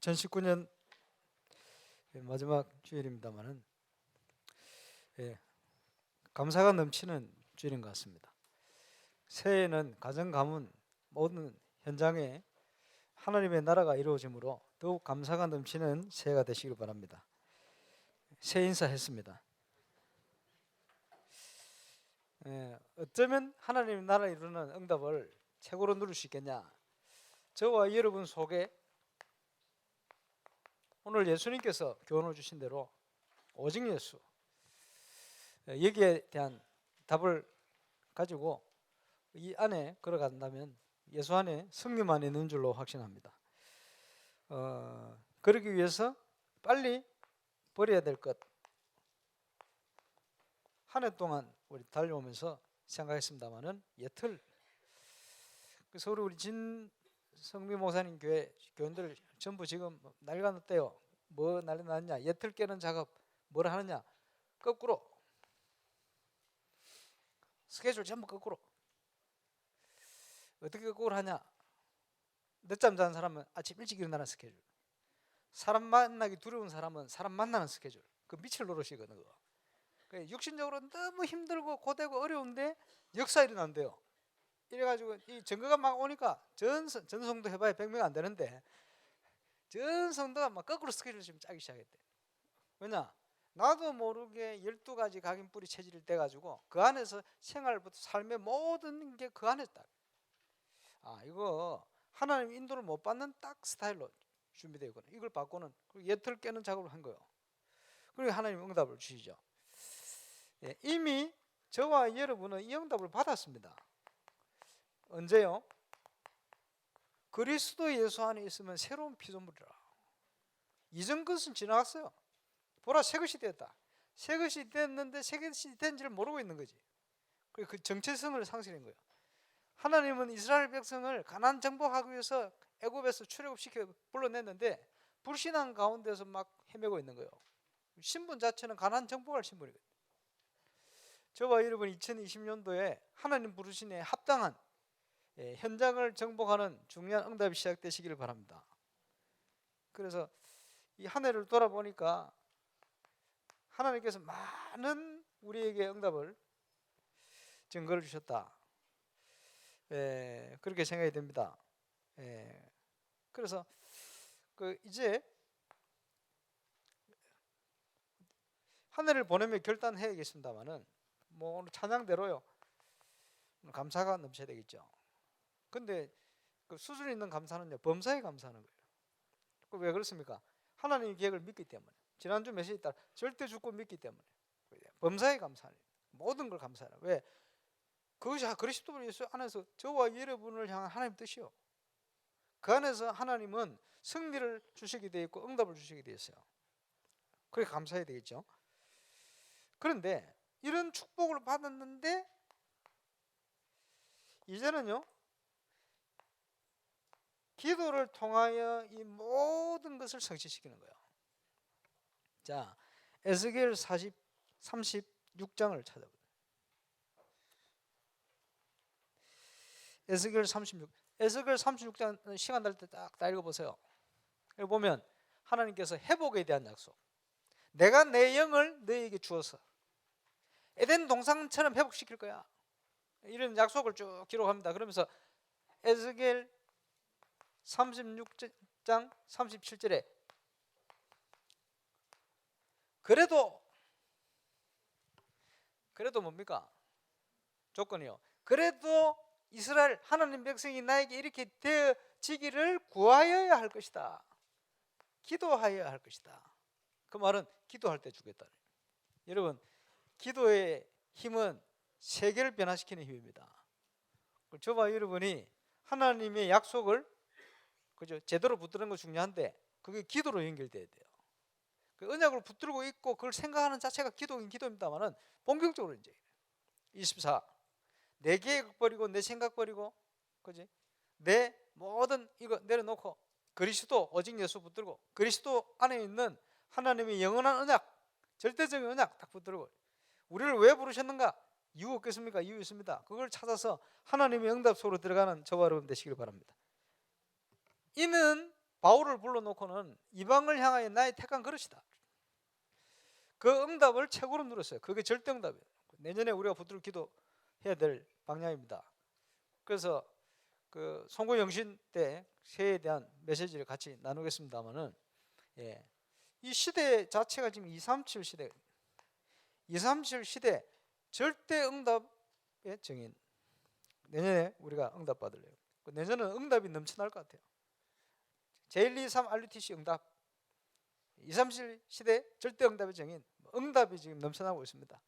2019년 마지막 주일입니다만은 감사가 넘치는 주일인 것 같습니다. 새해에는 가정 가문 모든 현장에 하나님의 나라가 이루어지므로 더욱 감사가 넘치는 새해가 되시길 바랍니다. 새해 인사했습니다. 어쩌면 하나님의 나라 이루는 응답을 최고로 누릴 수 있겠냐? 저와 여러분 속에 오늘 예수님께서 교훈을 주신 대로 오직 예수, 여기에 대한 답을 가지고 이 안에 걸어간다면 예수 안에 승리만 있는 줄로 확신합니다. 그러기 위해서 빨리 버려야 될 것, 한 해 동안 우리 달려오면서 생각했습니다마는 예틀. 그래서 우리 진성미 목사님 교인들 전부 지금 난리가 났대요. 뭐 난리 났냐? 예틀 깨는 작업 뭘 하느냐? 거꾸로 스케줄 전부 거꾸로. 어떻게 거꾸로 하냐? 늦잠 자는 사람은 아침 일찍 일어나는 스케줄, 사람 만나기 두려운 사람은 사람 만나는 스케줄. 그 미칠 노릇이거든. 그거. 육신적으로 너무 힘들고 고되고 어려운데 역사 일어난대요. 이래가지고 이 증거가 막 오니까 전성도 해봐야 100명 안 되는데 전성도가 막 거꾸로 스케줄 지금 짜기 시작했대. 왜냐? 나도 모르게 12가지 각인뿌리 체질이 돼가지고 그 안에서 생활부터 삶의 모든 게 그 안에 있다. 이거 하나님 인도를 못 받는 딱 스타일로 준비되어 있거든요. 이걸 바꾸는, 예틀 깨는 작업을 한 거예요. 그리고 하나님 응답을 주시죠. 이미 저와 여러분은 이 응답을 받았습니다. 언제요? 그리스도 예수 안에 있으면 새로운 피조물이라. 이전 것은 지나갔어요. 보라, 새것이 되었다. 새것이 됐는데 새것이 된지를 모르고 있는 거지. 그 정체성을 상실한 거예요. 하나님은 이스라엘 백성을 가나안 정복하기 위해서 애굽에서 출애굽시켜 불러냈는데 불신앙 가운데서 막 헤매고 있는 거예요. 신분 자체는 가나안 정복할 신분이거든요. 저와 여러분 2020년도에 하나님 부르심에 합당한 현장을 정복하는 중요한 응답이 시작되시기를 바랍니다. 그래서 이 한 해를 돌아보니까 하나님께서 많은 우리에게 응답을, 증거를 주셨다. 그렇게 생각이 됩니다. 그래서 이제 한 해를 보내며 결단해야겠습니다만은 뭐 오늘 찬양대로요. 감사가 넘쳐야 되겠죠. 근데 그 수준 있는 감사는요, 범사에 감사하는 거예요. 왜 그렇습니까? 하나님의 계획을 믿기 때문에. 지난주 메시지 따라 절대 주권 믿기 때문에. 범사에 감사하는, 모든 걸 감사하는. 왜? 그것이 그리스도 예수 안에서 저와 여러분을 향한 하나님 뜻이요. 그 안에서 하나님은 승리를 주시게 되어 있고 응답을 주시게 되어 있어요. 그렇게 감사해야 되겠죠. 그런데 이런 축복을 받았는데 이제는요, 기도를 통하여 이 모든 것을 성취시키는 거예요. 자, 에스겔 36장을 찾아보세요. 에스겔 36장 시간 날 때 딱 읽어보세요. 여기 보면 하나님께서 회복에 대한 약속, 내가 내 영을 너에게 주어서 에덴 동산처럼 회복시킬 거야, 이런 약속을 쭉 기록합니다. 그러면서 에스겔 36장 37절에 그래도 뭡니까? 조건이요. 그래도 이스라엘 하나님 백성이 나에게 이렇게 되어지기를 구하여야 할 것이다. 기도하여야 할 것이다. 그 말은 기도할 때 주겠다. 여러분, 기도의 힘은 세계를 변화시키는 힘입니다. 저와 여러분이 하나님의 약속을 제대로 붙드는 거 중요한데 그게 기도로 연결돼야 돼요. 그 언약을 붙들고 있고 그걸 생각하는 자체가 기도긴 기도입니다만은 본격적으로 이제 24, 내 계획 버리고 내 생각 버리고, 그지? 내 모든 이거 내려놓고 그리스도 오직 예수 붙들고 그리스도 안에 있는 하나님의 영원한 언약, 절대적인 언약 딱 붙들고, 우리를 왜 부르셨는가? 이유 없겠습니까? 이유 있습니다. 그걸 찾아서 하나님의 응답 속으로 들어가는 저와 여러분 되시길 바랍니다. 이는 바울을 불러놓고는 이방을 향하여 나의 택한 그릇이다. 그 응답을 최고로 누렸어요. 그게 절대 응답이에요. 내년에 우리가 붙들고 기도해야 될 방향입니다. 그래서 그 송구 영신 때 새해에 대한 메시지를 같이 나누겠습니다만은, 이 시대 자체가 지금 237 시대, 237 시대 절대 응답의 정인. 내년에 우리가 응답 받을래요. 내년은 응답이 넘쳐날 것 같아요. 제123 RUTC 응답, 237 시대 절대 응답의 정인, 응답이 지금 넘쳐나고 있습니다.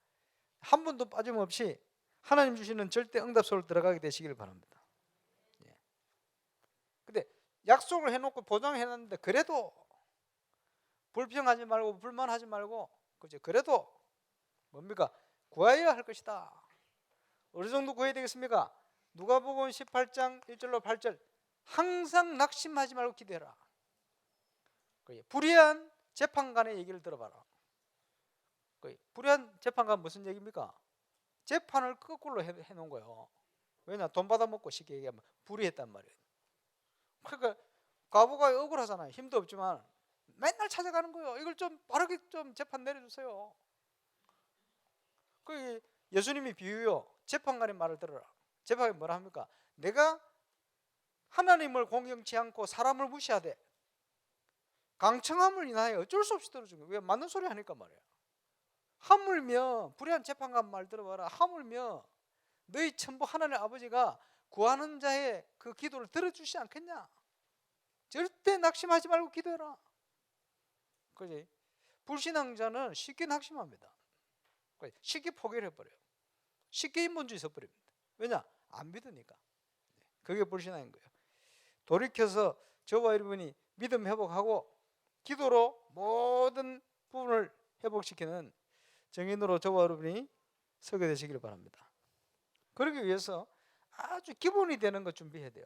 한 분도 빠짐없이 하나님 주시는 절대 응답소로 들어가게 되시기를 바랍니다. 근데 약속을 해놓고 보장해놨는데 그래도 불평하지 말고 불만하지 말고, 그죠? 그래도 뭡니까? 구하여야 할 것이다. 어느 정도 구해야 되겠습니까? 누가복음 18장 1절로 8절, 항상 낙심하지 말고 기도해라. 불의한 재판관의 얘기를 들어봐라. 불의한 재판관 무슨 얘기입니까? 재판을 거꾸로 해놓은 거예요. 왜냐? 돈 받아먹고 쉽게 얘기하면 불의했단 말이에요. 그러니까 과부가 억울하잖아요. 힘도 없지만 맨날 찾아가는 거예요. 이걸 좀 빠르게 좀 재판 내려주세요. 그 예수님이 비유요, 재판관의 말을 들어라. 재판관이 뭐라 합니까? 내가 하나님을 공경치 않고 사람을 무시하되 강청함을 인하여 어쩔 수 없이 들어준 거예요. 왜? 맞는 소리 하니까 말이야. 하물며, 불의한 재판관 말 들어봐라. 하물며 너희 천부 하나님 아버지가 구하는 자의 그 기도를 들어주시지 않겠냐? 절대 낙심하지 말고 기도해라. 그지? 불신앙자는 쉽게 낙심합니다. 쉽게 포기를 해버려요. 쉽게 인본주의 서버립니다. 왜냐? 안 믿으니까. 그게 불신앙인 거예요. 돌이켜서 저와 여러분이 믿음 회복하고 기도로 모든 부분을 회복시키는 정인으로 저와 여러분이 서게 되시기를 바랍니다. 그러기 위해서 아주 기본이 되는 거 준비해야 돼요.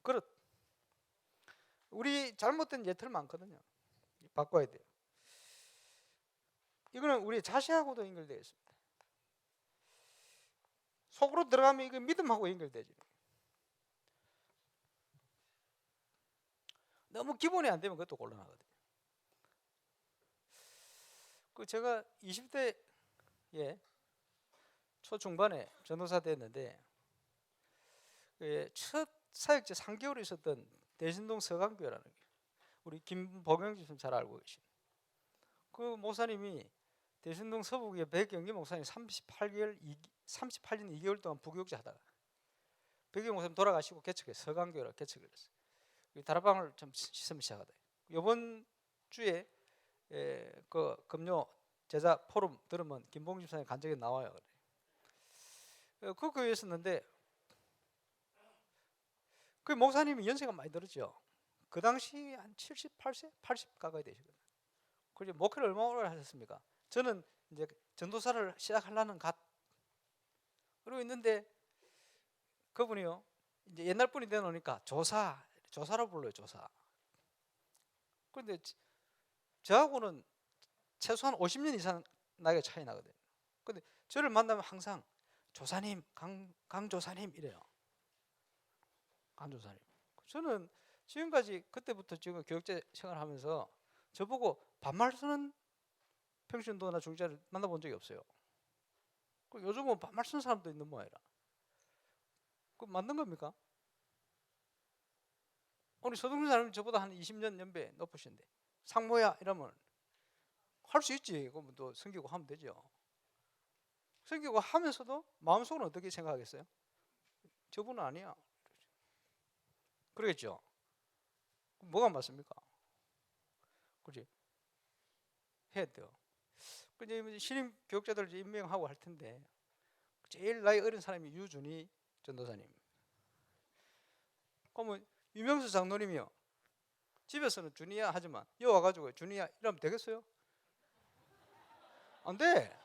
그릇. 우리 잘못된 예틀 많거든요. 바꿔야 돼요. 이거는 우리 자신하고도 연결되어 있습니다. 속으로 들어가면 이거 믿음하고 연결되죠. 너무 기본이 안 되면 그것도 곤란하거든요. 제가 20대에 초중반에 전도사 됐는데, 첫 사역제 3개월 있었던 대신동 서강교회라는 게, 우리 김보경 집사님 잘 알고 계신 그 목사님이 대신동 서북의 백영기 목사님 38년 2개월 동안 부교육자 하다가 백영기 목사님 돌아가시고 개척해서 서강교회로 개척을 했어요. 다락방을 좀 시스템 시작하다. 이번 주에 그 금요 제자 포럼 들으면 김봉 집사님 간증이 나와요. 그 교회에 있었는데, 그 목사님이 연세가 많이 들었죠. 그 당시 한 78세, 80 가까이 되시거든요. 그리고 목회를 얼마나 오래 하셨습니까? 저는 이제 전도사를 시작하려는 그러고 있는데, 그분이요, 이제 옛날 분이 되놓으니까 조사로 불러요. 조사. 그런데 저하고는 최소한 50년 이상 나이가 차이 나거든요. 근데 저를 만나면 항상 조사님, 강 조사님 이래요. 강 조사님. 저는 지금까지 그때부터 지금 교육자 생활하면서 저보고 반말 쓰는 평신도나 중자를 만나본 적이 없어요. 요즘은 반말 쓰는 사람도 있는 모양이라. 그 맞는 겁니까? 우리 서동준 사람이 저보다 한 20년 연배 높으신데 상모야 이러면 할 수 있지. 그러면 또 섬기고 하면 되죠. 섬기고 하면서도 마음속으로 어떻게 생각하겠어요? 저분은 아니야. 그러겠죠. 뭐가 맞습니까? 그렇지? 해야 돼요. 근데 신임 교육자들 임명하고 할 텐데, 제일 나이 어린 사람이 유준희 전도사님. 그러면 유명수 장로님이요, 집에서는 준이야 하지만 여기 와가지고 준이야 이러면 되겠어요? 안 돼.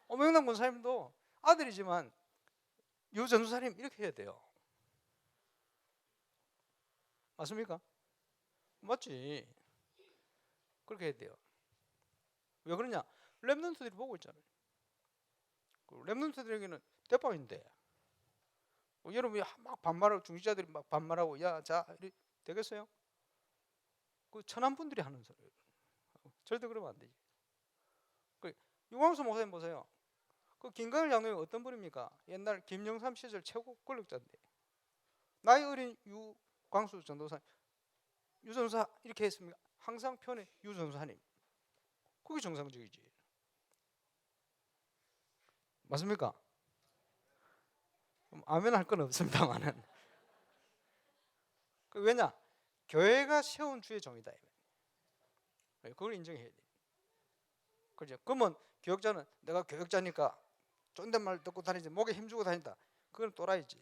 오명남 권사님도 아들이지만 유 전도사님 이렇게 해야 돼요. 맞습니까? 맞지. 그렇게 해야 돼요. 왜 그러냐? 랩런트들이 보고 있잖아요. 랩런트들에게는 대빵인데, 여러분이 막 반말하고 중지자들이 막 반말하고 야 자 되겠어요? 그 천한 분들이 하는 소리예요. 절대 그러면 안 되지. 그 유광수 목사님 보세요. 그 김강일 장로님 어떤 분입니까? 옛날 김영삼 시절 최고 권력자인데 나이 어린 유광수 전도사, 유전사 이렇게 했습니까? 항상 편에 유전사님. 그게 정상적이지. 맞습니까? 아멘 할 건 없습니다만은. 왜냐? 교회가 세운 주의 종이다. 그걸 인정해야 돼. 그죠? 그러면 교역자는 내가 교역자니까 존댓말 듣고 다니지, 목에 힘주고 다닌다. 그건 또라이지.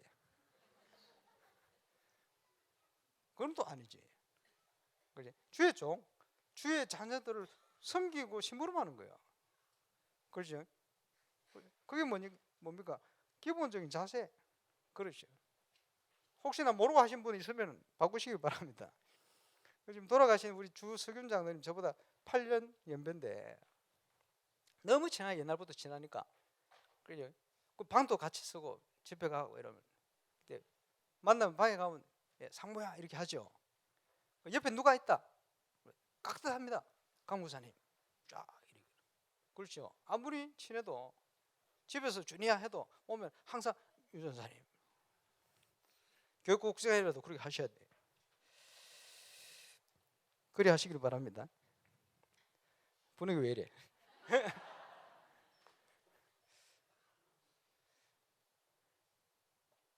그건 또 아니지. 그죠? 주의 종, 주의 자녀들을 섬기고 심부름하는 거야. 그렇죠? 그게 뭡니까? 기본적인 자세. 그렇죠. 혹시나 모르고 하신 분이 있으면 바꾸시길 바랍니다. 지금 돌아가신 우리 주 석윤 장로님 저보다 8년 연배인데 너무 친하게 옛날부터 친하니까 그죠? 그 방도 같이 쓰고 집회 가고 이러면 만나면 방에 가면 상무야 이렇게 하죠. 옆에 누가 있다 깍듯합니다. 강무사님 쫙 이렇게. 그렇죠. 아무리 친해도 집에서 주니야 해도 오면 항상 유전사님 교육국장이라도 그렇게 하셔야 돼요. 그래 하시길 바랍니다. 분위기 왜 이래?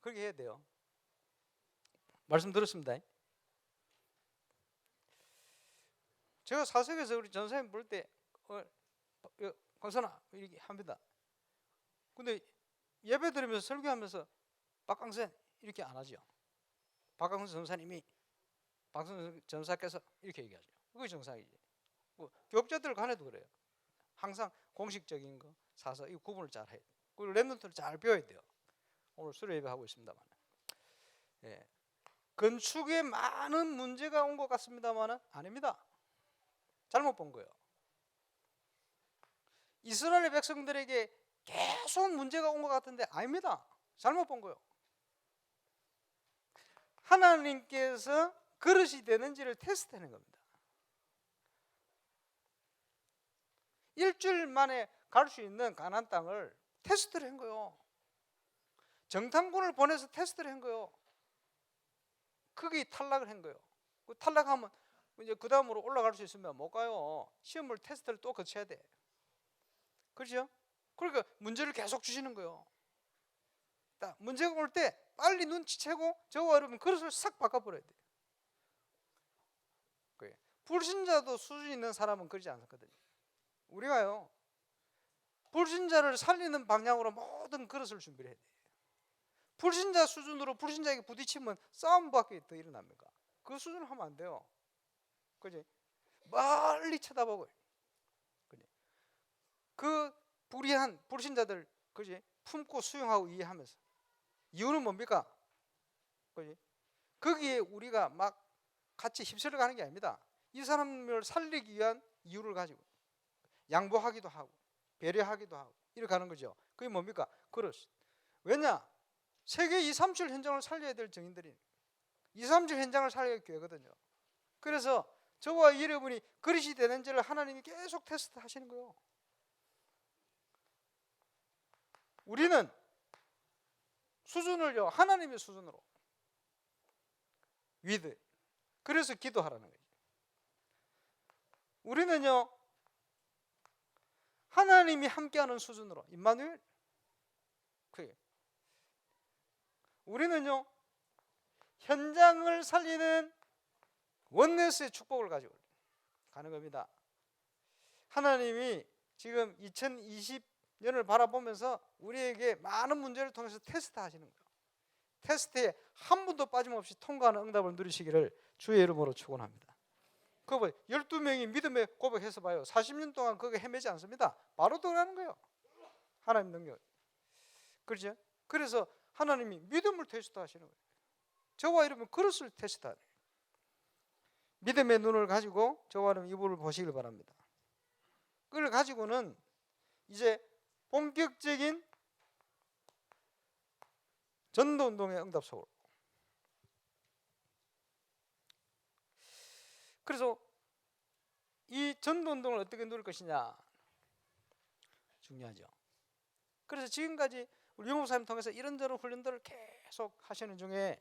그렇게 해야 돼요. 말씀 들었습니다. 제가 사석에서 우리 전사님 볼 때 강선아 이렇게 합니다. 근데 예배 드리면서 설교하면서 박강선 이렇게 안 하죠. 박강선 전사님이 박강선 전사께서 이렇게 얘기하죠. 그게 정상이지. 교육자들 간에도 그래요. 항상 공식적인 거 사서 이 구분을 잘 해야 돼요. 그리고 랩런트를 잘 배워야 돼요. 오늘 수료 예배하고 있습니다만, 건축에 많은 문제가 온 것 같습니다만 아닙니다. 잘못 본 거예요. 이스라엘 백성들에게 계속 문제가 온 것 같은데 아닙니다. 잘못 본 거예요. 하나님께서 그릇이 되는지를 테스트하는 겁니다. 일주일 만에 갈 수 있는 가나안 땅을 테스트를 한 거예요. 정탐꾼을 보내서 테스트를 한 거예요. 크게 탈락을 한 거예요. 탈락하면 이제 그 다음으로 올라갈 수 있으면 못 가요. 시험을 테스트를 또 거쳐야 돼. 그렇죠? 그러니까 문제를 계속 주시는 거예요. 문제가 올 때 빨리 눈치채고 저와 여러분 그릇을 싹 바꿔버려야 돼. 불신자도 수준 있는 사람은 그러지 않거든요. 우리가요 불신자를 살리는 방향으로 모든 그릇을 준비를 해야 돼. 불신자 수준으로 불신자에게 부딪히면 싸움밖에 더 일어납니까? 그 수준으로 하면 안 돼요. 그지? 멀리 쳐다보고 그 불의한 불신자들 그지? 품고 수용하고 이해하면서 이유는 뭡니까? 그지? 거기에 우리가 막 같이 휩쓸려 가는 게 아닙니다. 이 사람을 살리기 위한 이유를 가지고 양보하기도 하고 배려하기도 하고 이렇게 가는 거죠. 그게 뭡니까? 그릇. 왜냐? 세계 237 현장을 살려야 될 증인들이 237 현장을 살려야 교회거든요. 그래서 저와 여러분이 그릇이 되는지를 하나님이 계속 테스트 하시는 거예요. 우리는 수준을요 하나님의 수준으로 위드 그래서 기도하라는 거예요. 우리는요 하나님이 함께하는 수준으로 임마누엘 그게 우리는요 현장을 살리는 원네스의 축복을 가지고 가는 겁니다. 하나님이 지금 2020년을 바라보면서 우리에게 많은 문제를 통해서 테스트 하시는 거예요. 테스트에 한 분도 빠짐없이 통과하는 응답을 누리시기를 주의 이름으로 축원합니다. 그거 12명이 믿음의 고백해서 봐요. 40년 동안 그거 헤매지 않습니다. 바로 들어가는 거예요. 하나님 능력. 그렇죠? 그래서 하나님이 믿음을 테스트 하시는 거예요. 저와 여러분 그릇을 테스트하는 거예요. 믿음의 눈을 가지고 저와 여러분 이불을 보시길 바랍니다. 그걸 가지고는 이제 본격적인 전도운동의 응답 속으로 그래서 이 전도 운동을 어떻게 누릴 것이냐 중요하죠. 그래서 지금까지 우리 유목사님 통해서 이런저런 훈련들을 계속 하시는 중에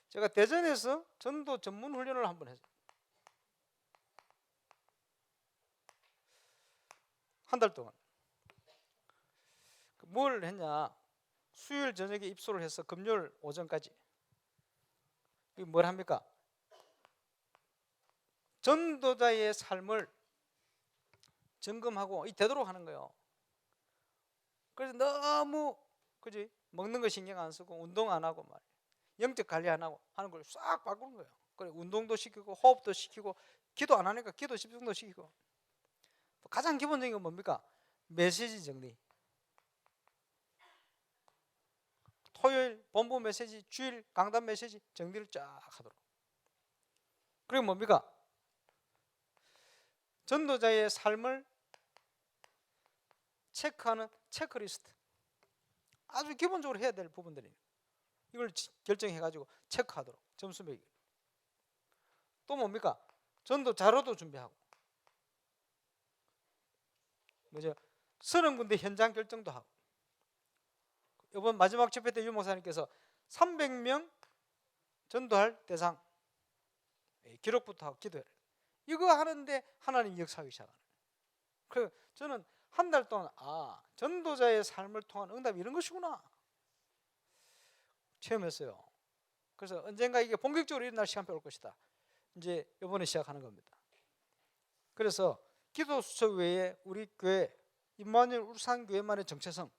제가 대전에서 전도 전문 훈련을 한번 했어요. 한 달 동안. 뭘 했냐, 수요일 저녁에 입소를 해서 금요일 오전까지. 이게 뭘 합니까? 전도자의 삶을 점검하고 되도록 하는 거예요. 그래서 너무 그지 먹는 거 신경 안 쓰고 운동 안 하고 말이에요. 영적 관리 안 하고 하는 걸 싹 바꾸는 거예요. 그래 운동도 시키고 호흡도 시키고 기도 안 하니까 기도 집중도 시키고. 가장 기본적인 건 뭡니까? 메시지 정리. 토요일 본부 메시지, 주일 강단 메시지 정리를 쫙 하도록. 그리고 뭡니까? 전도자의 삶을 체크하는 체크리스트. 아주 기본적으로 해야 될 부분들이에요. 이걸 결정해가지고 체크하도록 점수 매기. 또 뭡니까? 전도 자료도 준비하고. 뭐죠? 30군데 현장 결정도 하고. 이번 마지막 집회 때 유 목사님께서 300명 전도할 대상 기록부터 하고 기도해라. 이거 하는데 하나님 역사하기 시작하는. 그래서 저는 한 달 동안 전도자의 삶을 통한 응답이 이런 것이구나 체험했어요. 그래서 언젠가 이게 본격적으로 일어날 시간표 올 것이다. 이제 이번에 시작하는 겁니다. 그래서 기도 수첩 외에 우리 교회 임마누엘 울산교회만의 정체성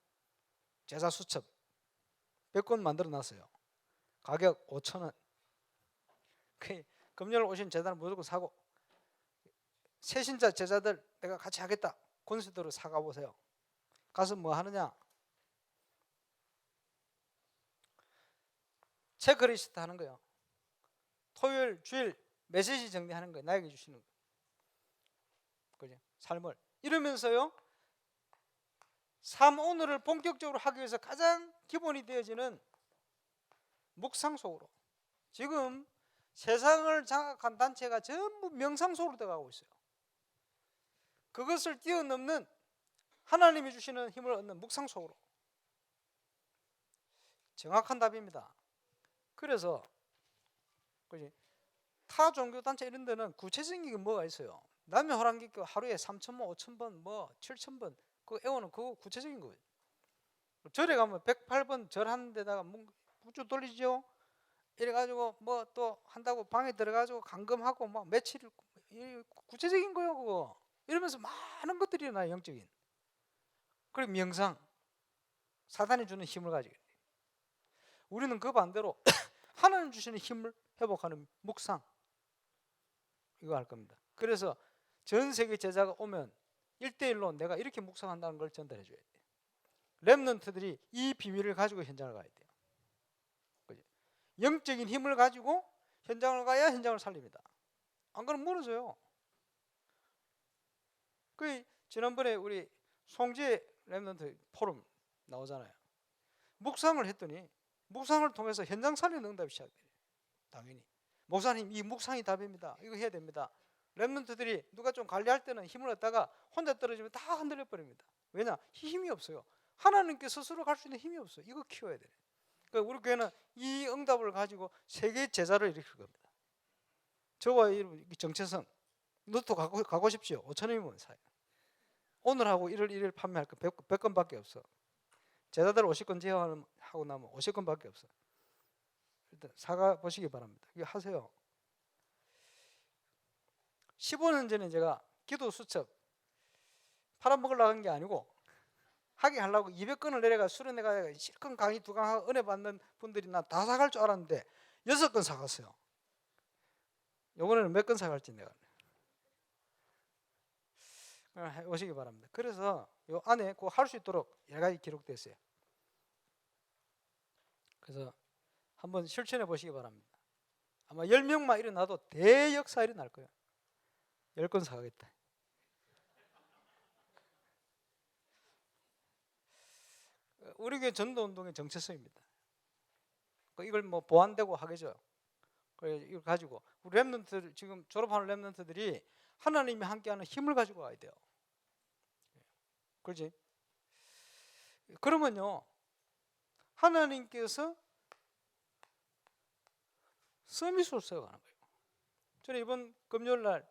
제자 수첩 100권 만들어 놨어요. 가격 5,000원. 금요일 오신 제자는 무조건 사고, 새신자 제자들 내가 같이 하겠다 콘서트로 사가 보세요. 가서 뭐 하느냐? 체크리스트 하는 거예요. 토요일, 주일 메시지 정리하는 거예요. 나에게 주시는 거. 그죠? 삶을 이러면서요. 삶 오늘을 본격적으로 하기 위해서 가장 기본이 되어지는 묵상 속으로. 지금 세상을 장악한 단체가 전부 명상 속으로 들어가고 있어요. 그것을 뛰어넘는 하나님이 주시는 힘을 얻는 묵상 속으로. 정확한 답입니다. 그래서 그지? 타 종교 단체 이런 데는 구체적인 게 뭐가 있어요? 남의 호랑기교 하루에 3,000번, 5,000번, 뭐 7,000번 그거 애워는 그거 구체적인 거예요. 절에 가면 108번 절하는 데다가 묵주 돌리죠. 이래가지고 뭐 또 한다고 방에 들어가지고 감금하고 막 며칠 구체적인 거예요 그거. 이러면서 많은 것들이 일어나요 영적인. 그리고 명상 사단이 주는 힘을 가지고 우리는 그 반대로 하나님 주시는 힘을 회복하는 묵상 이거 할 겁니다. 그래서 전 세계 제자가 오면 1대1로 내가 이렇게 묵상한다는 걸 전달해 줘야 돼요. 렘넌트들이 이 비밀을 가지고 현장을 가야 돼요. 그죠? 영적인 힘을 가지고 현장을 가야 현장을 살립니다. 안 그러면 무너져요. 그 지난번에 우리 송재 렘넌트 포럼 나오잖아요. 묵상을 했더니 묵상을 통해서 현장 살리는 응답이 시작돼요. 당연히 목사님 이 묵상이 답입니다. 이거 해야 됩니다. 렘넌트들이 누가 좀 관리할 때는 힘을 얻다가 혼자 떨어지면 다 흔들려 버립니다. 왜냐? 힘이 없어요. 하나님께 스스로 갈 수 있는 힘이 없어요. 이거 키워야 돼요. 그러니까 우리 교회는 이 응답을 가지고 세계 제자를 일으킬 겁니다. 저와 여러분 정체성 너도 가고 싶지요? 5,000원이면 사요. 오늘하고 1월 1일 판매할 거 100건밖에 없어. 제자들 50건 제어하고 나면 50건밖에 없어. 일단 사가 보시기 바랍니다. 이거 하세요. 15년 전에 제가 기도 수첩 팔아먹으려고 한 게 아니고 하게 하려고 200건을 내려가 수련회가 실컷 강의 2강 하고 은혜 받는 분들이 나 다 사갈 줄 알았는데 6건 사갔어요. 이번에는 몇 건 사갈지 내가 오시기 바랍니다. 그래서 요 안에 꼭 할 수 있도록 여러 가지 기록됐어요. 그래서 한번 실천해 보시기 바랍니다. 아마 10명만 일어나도 대역사 일어날 거예요. 10건 사가겠다. 우리 교회 전도운동의 정체성입니다. 이걸 뭐 보완되고 하겠죠. 이걸 가지고 우리 렘넌트 지금 졸업하는 렘넌트들이 하나님이 함께하는 힘을 가지고 와야 돼요. 그렇지? 그러면요, 하나님께서 서밋으로 세워가는 거예요. 저는 이번 금요일 날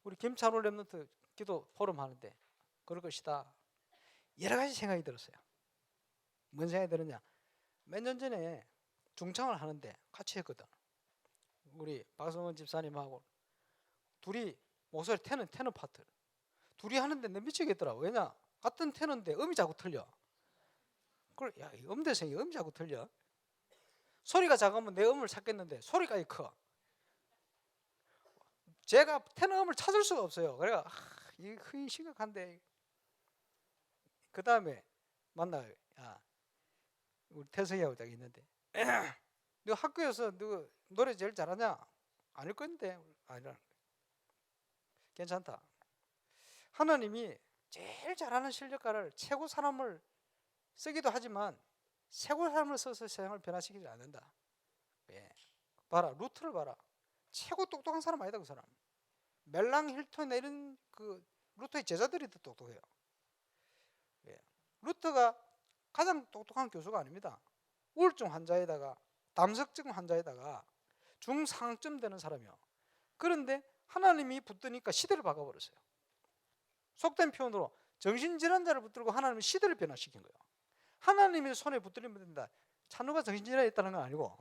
우리 김찬호 렘넌트 기도 포럼 하는데 그럴 것이다, 여러 가지 생각이 들었어요. 뭔 생각이 들었냐? 몇 년 전에 중창을 하는데 같이 했거든. 우리 박성원 집사님하고 둘이 목소리 테너 파트 둘이 하는데 내 미치겠더라고. 왜냐? 같은 테너인데 음이 자꾸 틀려. 그래, 야, 이 음대생이 음이 자꾸 틀려. 소리가 작으면 내 음을 찾겠는데 소리가 커. 제가 테너 음을 찾을 수가 없어요. 그래가 이거 심각한데. 그 다음에 만나요. 야, 우리 태성이하고 딱 있는데, 너 학교에서 너 노래 제일 잘하냐? 아닐 건데. 아니라 괜찮다. 하나님이 제일 잘하는 실력가를, 최고 사람을 쓰기도 하지만 최고 사람을 써서 세상을 변화시키지 않는다. 예. 봐라, 루트를 봐라. 최고 똑똑한 사람 아니다, 그 사람. 멜랑 힐톤 이런 그 루터의 제자들이 더 똑똑해요. 예. 루터가 가장 똑똑한 교수가 아닙니다. 우울증 환자에다가 담석증 환자에다가 중상증 되는 사람이요. 그런데 하나님이 붙드니까 시대를 바꿔버렸어요. 속된 표현으로 정신질환자를 붙들고 하나님은 시대를 변화시킨 거예요. 하나님의 손에 붙들리면 된다. 찬우가 정신질환이 있다는 건 아니고.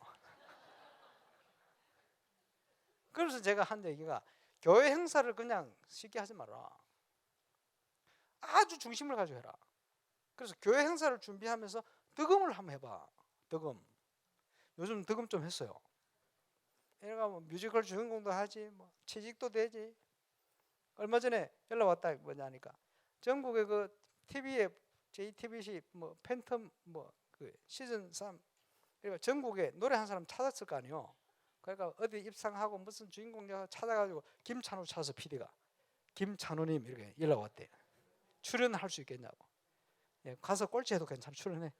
그래서 제가 한 얘기가, 교회 행사를 그냥 쉽게 하지 마라. 아주 중심을 가지고 해라. 그래서 교회 행사를 준비하면서 득음을 한번 해봐. 득음. 요즘 득음 좀 했어요. 얘가 뭐 뮤지컬 주인공도 하지, 뭐 취직도 되지. 얼마 전에 연락 왔다, 뭐냐 하니까 전국에 그 TV에 JTBC 뭐 팬텀 뭐 그 시즌 3, 그러니까 전국에 노래 한 사람 찾았을 거 아니요. 그러니까 어디 입상하고 무슨 주인공 찾아가지고 김찬호 찾아서 PD가 김찬호님 이렇게 연락 왔대. 출연할 수 있겠냐고. 예, 가서 꼴찌해도 괜찮아, 출연해.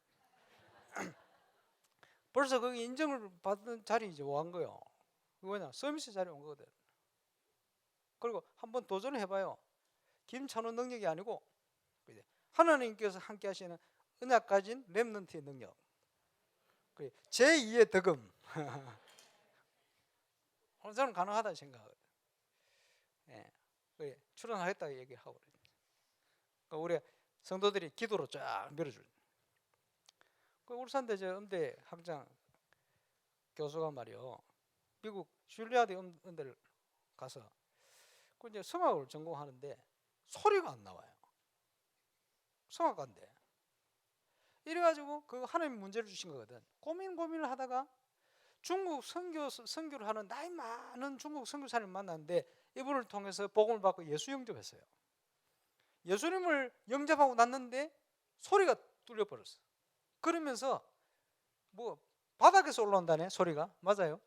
벌써 거기 인정을 받는 자리 이제 온 거예요. 뭐냐, 서비스 자리 온 거거든. 그리고 한번 도전을 해봐요. 김찬호 능력이 아니고 하나님께서 함께 하시는 은약 가진 렘넌트의 능력, 제2의 덕음. 저는 가능하다 생각해요. 예, 출연하겠다고 얘기하고, 그러니까 우리 성도들이 기도로 쫙 밀어줄. 그 울산대제 음대 학장 교수가 말이요, 미국 줄리아드 음대를 가서 그 이제 성악을 전공하는데 소리가 안 나와요. 성악가인데. 이래가지고 그 하나님 문제를 주신 거거든. 고민을 하다가 중국 선교를 하는 나이 많은 중국 선교사님을 만났는데 이분을 통해서 복음을 받고 예수 영접했어요. 예수님을 영접하고 났는데 소리가 뚫려버렸어. 그러면서 뭐 바닥에서 올라온다네, 소리가. 맞아요.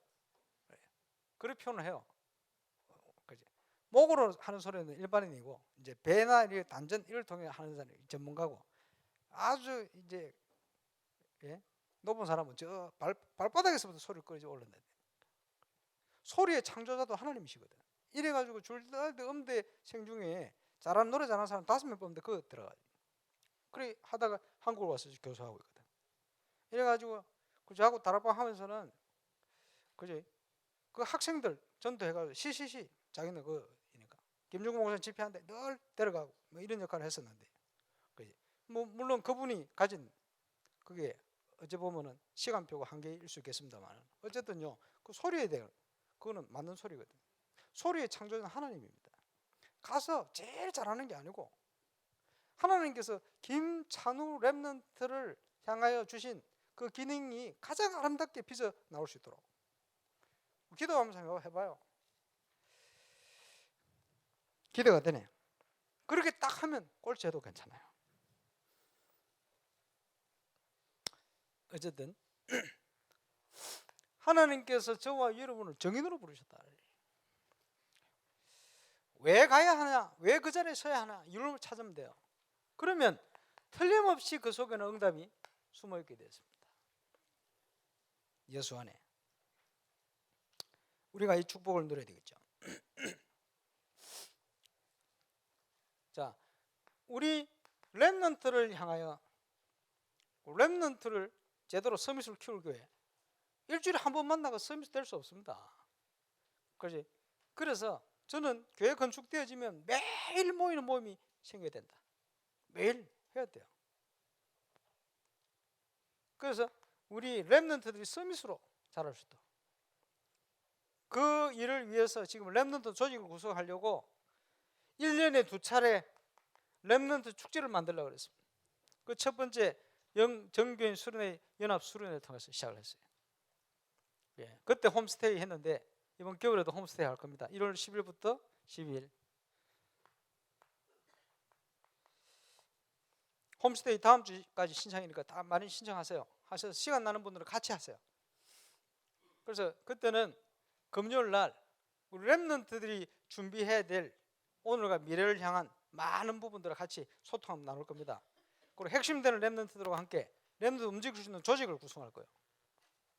그렇게 표현을 해요. 목으로 하는 소리는 일반인이고, 이제 배나 단전 이를 통해 하는 사람이 전문가고, 아주 이제 높은 사람은 저 발바닥에서부터 소리를 끌어져 올린다. 소리의 창조자도 하나님이시거든. 이래가지고 줄리아드 음대생 중에 잘하는 노래 잘하는 사람 5명 뽑는데 그거 들어가지. 그래 하다가 한국을 와서 교수하고 있거든. 이래가지고 저하고 다락방 하면서는 그지, 그 학생들 전도해가지고 시시시 자기는 그니까 김중국 목사님 집회하는데 늘 데려가고 뭐 이런 역할을 했었는데, 그지. 뭐 물론 그분이 가진 그게 어찌 보면은 시간표가 한계일 수 있겠습니다만, 어쨌든요, 그 소리에 대한 그거는 맞는 소리거든. 소리의 창조자는 하나님입니다. 가서 제일 잘하는 게 아니고 하나님께서 김찬우 렘넌트를 향하여 주신 그 기능이 가장 아름답게 빚어 나올 수 있도록 기도하면서 해봐요. 기대가 되네. 그렇게 딱 하면 꼴찌해도 괜찮아요. 어쨌든 하나님께서 저와 여러분을 정인으로 부르셨다. 왜 가야 하냐, 왜 그 자리에 서야 하나, 이유를 찾으면 돼요. 그러면 틀림없이 그 속에는 응답이 숨어있게 되었습니다. 예수 안에. 우리가 이 축복을 누려야 되겠죠. 자, 우리 렘넌트를 향하여 렘넌트를 제대로 서밋을 키울 교회 일주일에 한 번 만나고 서밋 될 수 없습니다. 그렇지? 그래서 저는 교회 건축되어지면 매일 모이는 모임이 생겨야 된다. 매일 해야 돼요. 그래서 우리 렘넌트들이 서밋으로 자랄 수 있도록 그 일을 위해서 지금 렘넌트 조직을 구성하려고 1년에 2차례 렘넌트 축제를 만들려고 그랬습니다. 그 첫 번째 정교인 수련회 연합 수련회를 통해서 시작을 했어요. 예, 그때 홈스테이 했는데 이번 겨울에도 홈스테이 할 겁니다. 1월 10일부터 12일. 홈스테이 다음 주까지 신청이니까 다 많이 신청하세요. 하셔서 시간 나는 분들은 같이 하세요. 그래서 그때는 금요일 날 우리 렘넌트들이 준비해야 될 오늘과 미래를 향한 많은 부분들을 같이 소통하면 나눌 겁니다. 그리고 핵심되는 렘넌트들과 함께 렘넌트 움직일 수 있는 조직을 구성할 거예요.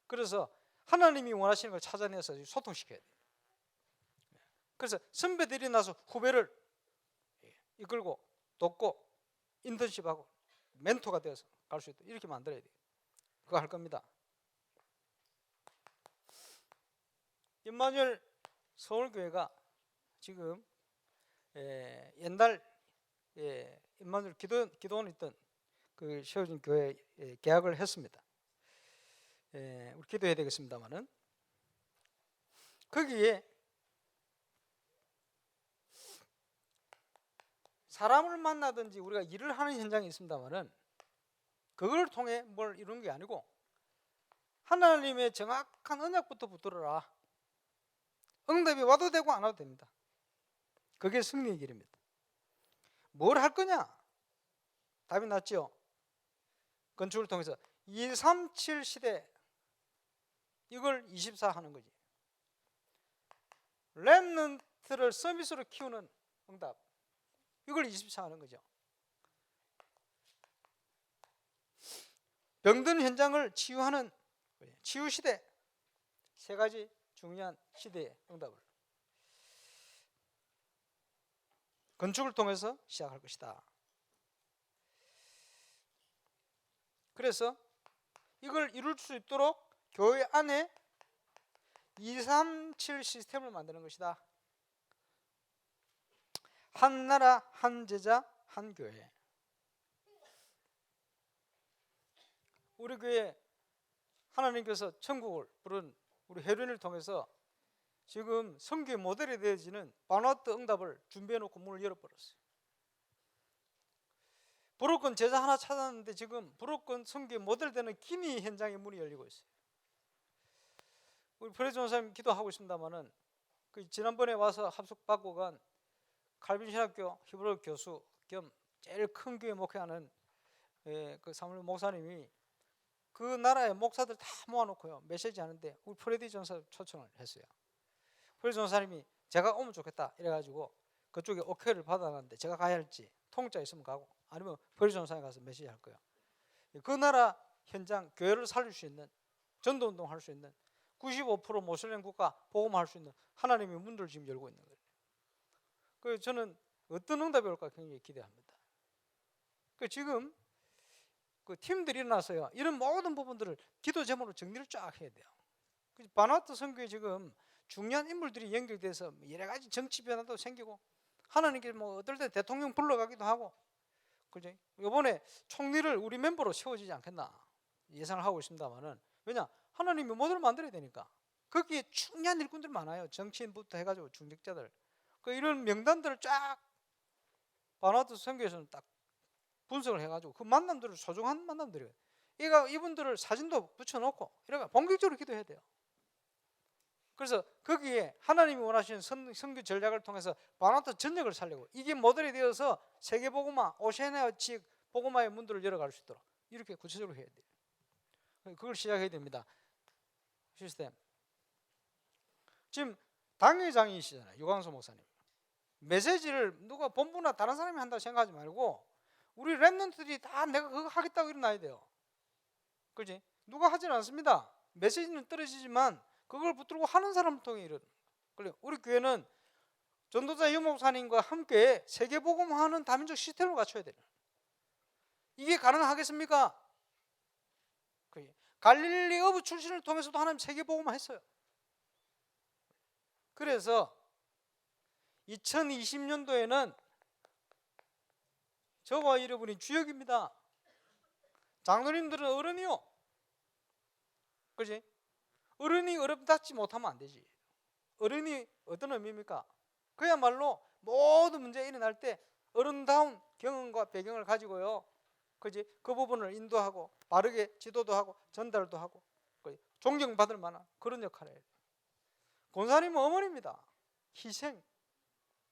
그래서 하나님이 원하시는 걸 찾아내서 소통시켜야 돼요. 그래서 선배들이 나서 후배를 이끌고 돕고 인턴십하고 멘토가 되어서 갈 수 있도록 이렇게 만들어야 돼요. 그거 할 겁니다. 임마누엘 서울교회가 지금 옛날 임마누엘 기도원 있던 그 세워진 교회 계약을 했습니다. 우리 기도해야 되겠습니다만은 거기에 사람을 만나든지 우리가 일을 하는 현장이 있습니다만은 그걸 통해 뭘 이루는 게 아니고 하나님의 정확한 언약부터 붙들어라. 응답이 와도 되고 안 와도 됩니다. 그게 승리의 길입니다. 뭘 할 거냐? 답이 났죠. 건축을 통해서 237 시대 이걸 24 하는 거지. 렘넌트를 서비스로 키우는 응답 이걸 24 하는 거죠. 병든 현장을 치유하는 치유 시대 세 가지 중요한 시대의 응답을 건축을 통해서 시작할 것이다. 그래서 이걸 이룰 수 있도록 교회 안에 237 시스템을 만드는 것이다. 한 나라, 한 제자, 한 교회. 우리 교회 하나님께서 천국을 부른 우리 헤론을 통해서 지금 선교의 모델이 되어지는 바누아투 응답을 준비해놓고 문을 열어버렸어요. 브로큰 제자 하나 찾았는데 지금 브로큰 선교의 모델 되는 기니 현장의 문이 열리고 있어요. 우리 프레즈 원사님 기도하고 있습니다만은 그 지난번에 와서 합숙받고 간 칼빈 신학교 히브리 교수 겸 제일 큰 교회 목회하는 그 사무엘 목사님이 그 나라의 목사들 다 모아놓고요 메시지 하는데 우리 프레디 전사 초청을 했어요. 프레디 전사님이 제가 오면 좋겠다 이래가지고 그쪽에 오케이를 받아놨는데 제가 가야 할지 통짜 있으면 가고 아니면 프레디 전사님 가서 메시지 할 거예요. 그 나라 현장 교회를 살릴 수 있는 전도운동 할 수 있는 95% 모슬렘 국가 복음할 수 있는 하나님의 문들을 지금 열고 있는 거예요. 그래서 저는 어떤 응답이 올까 굉장히 기대합니다. 지금 그 팀들이 일어나서요 이런 모든 부분들을 기도 제목으로 정리를 쫙 해야 돼요. 바누아투 선교에 지금 중요한 인물들이 연결돼서 여러 가지 정치 변화도 생기고 하나님께 뭐 어떨 때 대통령 불러가기도 하고 그죠? 이번에 총리를 우리 멤버로 세워지지 않겠나 예상을 하고 있습니다만은 왜냐 하나님이 모델을 만들어야 되니까 거기에 중요한 일꾼들 많아요. 정치인부터 해가지고 중직자들 이런 명단들을 쫙 바누아투 선교에서는 딱 분석을 해가지고 그 만남들을 소중한 만남들이에요. 이분들을 사진도 붙여놓고 이렇게 본격적으로 기도해야 돼요. 그래서 거기에 하나님이 원하시는 선교 전략을 통해서 바누아투 전역을 살리고 이게 모델이 되어서 세계 복음화, 오세아니아 지역 복음화의 문들을 열어갈 수 있도록 이렇게 구체적으로 해야 돼요. 그걸 시작해야 됩니다. 시스템. 지금 당회장이시잖아요. 유광수 목사님. 메시지를 누가 본부나 다른 사람이 한다고 생각하지 말고 우리 렘넌트들이 다 내가 그거 하겠다고 일어나야 돼요. 그렇지? 누가 하진 않습니다. 메시지는 떨어지지만 그걸 붙들고 하는 사람을 통해 이런. 그래 우리 교회는 전도자 유목사님과 함께 세계복음하는 다민족 시스템을 갖춰야 돼요. 이게 가능하겠습니까? 갈릴리 어부 출신을 통해서도 하나님 세계복음화 했어요. 그래서 2020년도에는 저와 여러분이 주역입니다. 장로님들은 어른이요. 그지? 어른이 어른답지 못하면 안 되지. 어른이 어떤 의미입니까? 그야말로 모든 문제가 일어날 때 어른다운 경험과 배경을 가지고요. 그지? 그 부분을 인도하고 바르게 지도도 하고 전달도 하고 존경받을 만한 그런 역할을 해요. 권사님은 어머니입니다. 희생,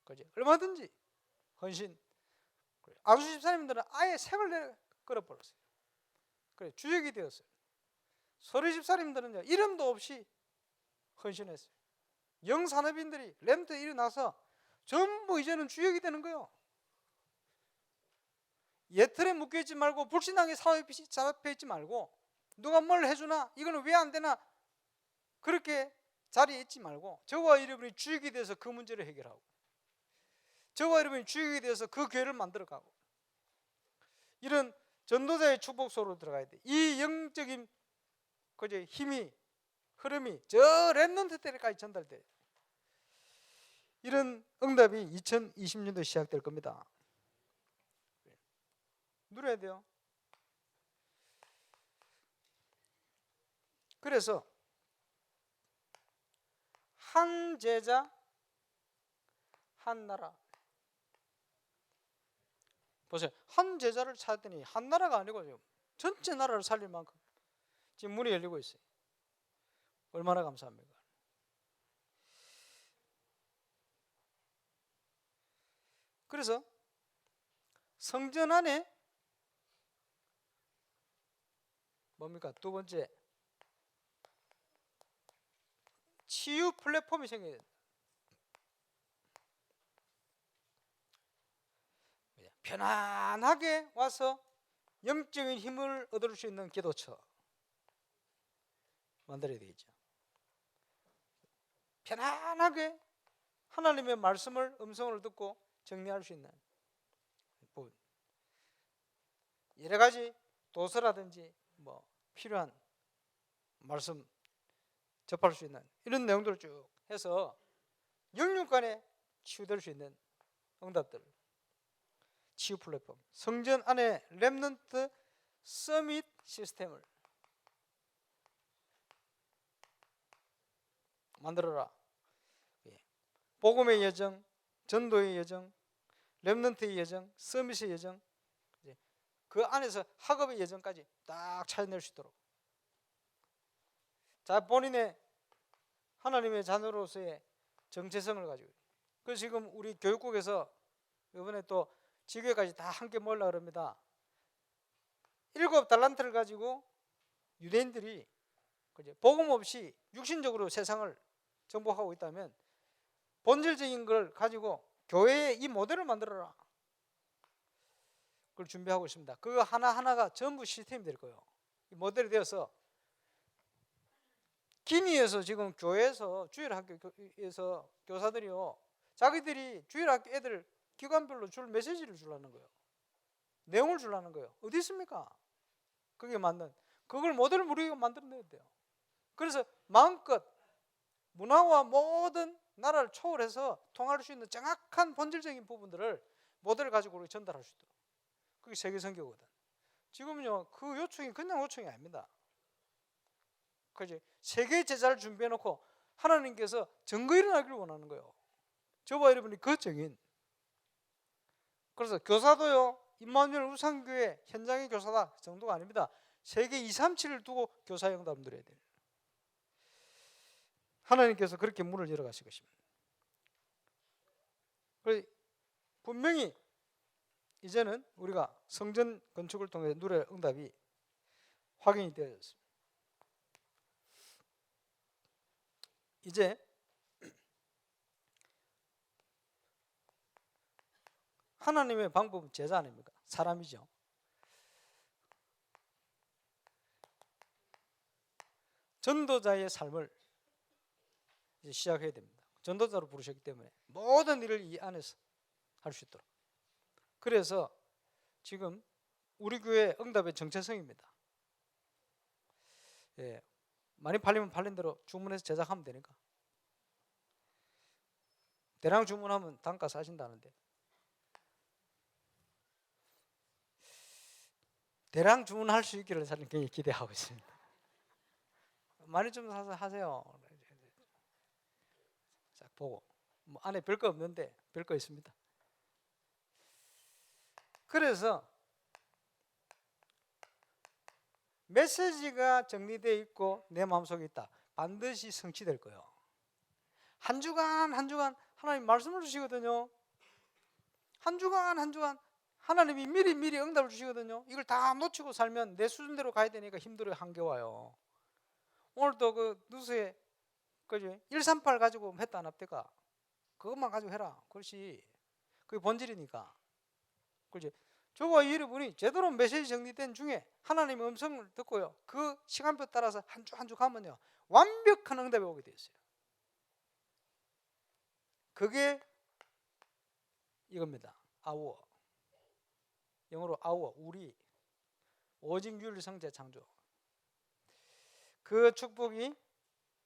그지? 얼마든지 헌신. 안수 집사님들은 아예 색을 끌어버렸어요. 그래 주역이 되었어요. 서리 집사님들은요 이름도 없이 헌신했어요. 영산업인들이 렘트 일어나서 전부 이제는 주역이 되는 거예요. 예틀에 묶여있지 말고 불신앙의 사회에 잡혀있지 말고 누가 뭘 해주나 이거는 왜 안 되나 그렇게 자리에 있지 말고 저와 여러분이 주역이 돼서 그 문제를 해결하고 저와 여러분이 주역이 돼서 그 교회를 만들어가고 이런 전도자의 축복소로 들어가야 돼. 이 영적인 힘이 흐름이 저 렘넌트 때까지 전달돼. 이런 응답이 2020년도 시작될 겁니다. 누려야 돼요. 그래서 한 제자 한 나라. 보세요. 한 제자를 찾더니 한 나라가 아니고 지금 전체 나라를 살릴 만큼 지금 문이 열리고 있어요. 얼마나 감사합니까? 그래서 성전 안에 뭡니까? 두 번째 치유 플랫폼이 생겨야 된다. 편안하게 와서 영적인 힘을 얻을 수 있는 기도처 만들어야 되겠죠. 편안하게 하나님의 말씀을 음성을 듣고 정리할 수 있는 부분. 여러 가지 도서라든지 뭐 필요한 말씀 접할 수 있는 이런 내용들을 쭉 해서 영육간에 치유될 수 있는 응답들. 치유 플랫폼. 성전 안에 렘넌트 서밋 시스템을 만들어라. 복음의 여정, 전도의 여정, 렘넌트의 여정, 서밋의 여정, 그 안에서 학업의 여정까지 딱 찾아낼 수 있도록. 자, 본인의 하나님의 자녀로서의 정체성을 가지고. 그 지금 우리 교육국에서 이번에 또 지교회까지 다 함께 모으려고 합니다. 7달란트를 가지고 유대인들이 복음 없이 육신적으로 세상을 정복하고 있다면 본질적인 걸 가지고 교회에 이 모델을 만들어라. 그걸 준비하고 있습니다. 그거 하나하나가 전부 시스템이 될 거예요. 이 모델이 되어서 기니에서 지금 교회에서 주일학교에서 교사들이요 자기들이 주일학교 애들 기관별로 줄 메시지를 주려는 거예요. 내용을 주려는 거예요. 어디 있습니까? 그게 맞는 그걸 모델을 우리가 만들어내야 돼요. 그래서 마음껏 문화와 모든 나라를 초월해서 통할 수 있는 정확한 본질적인 부분들을 모델을 가지고 우리가 전달할 수 있도록. 그게 세계 선교거든. 지금은요 그 요청이 그냥 요청이 아닙니다. 그지? 세계 제자를 준비해 놓고 하나님께서 증거 일어나기를 원하는 거예요. 저와 여러분이 그 증인. 그래서 교사도요 임마누엘 우상교회 현장의 교사다 정도가 아닙니다. 세계 237을 두고 교사 영답 누려야 돼요. 하나님께서 그렇게 문을 열어가실 것입니다. 분명히 이제는 우리가 성전 건축을 통해 누릴 응답이 확인이 되어졌습니다. 이제 하나님의 방법은 제자 아닙니까? 사람이죠. 전도자의 삶을 이제 시작해야 됩니다. 전도자로 부르셨기 때문에 모든 일을 이 안에서 할 수 있도록. 그래서 지금 우리 교회 응답의 정체성입니다. 예, 많이 팔리면 팔린 대로 주문해서 제작하면 되니까. 대량 주문하면 단가 싸신다는데, 대량 주문할 수 있기를 저는 굉장히 기대하고 있습니다. 많이 좀 사서 하세요. 자, 보고 뭐 안에 별거 없는데 별거 있습니다. 그래서 메시지가 정리되어 있고 내 마음속에 있다. 반드시 성취될 거예요. 한 주간 한 주간 하나님 말씀을 주시거든요. 한 주간 한 주간 하나님이 미리 응답을 주시거든요. 이걸 다 놓치고 살면 내 수준대로 가야 되니까 힘들어요. 한겨워요. 오늘도 그 뉴스에 그지 138 가지고 했다 안 합니까? 그것만 가지고 해라. 그렇지. 그게 본질이니까. 그렇지. 저와 여러분이 제대로 메시지 정리된 중에 하나님의 음성을 듣고요. 그 시간표 따라서 한 주 한 주 가면요. 완벽한 응답이 오게 되어 있어요. 그게 이겁니다. 아우어. 영어로 아우어, 우리. 오직 윤리 성재 창조. 그 축복이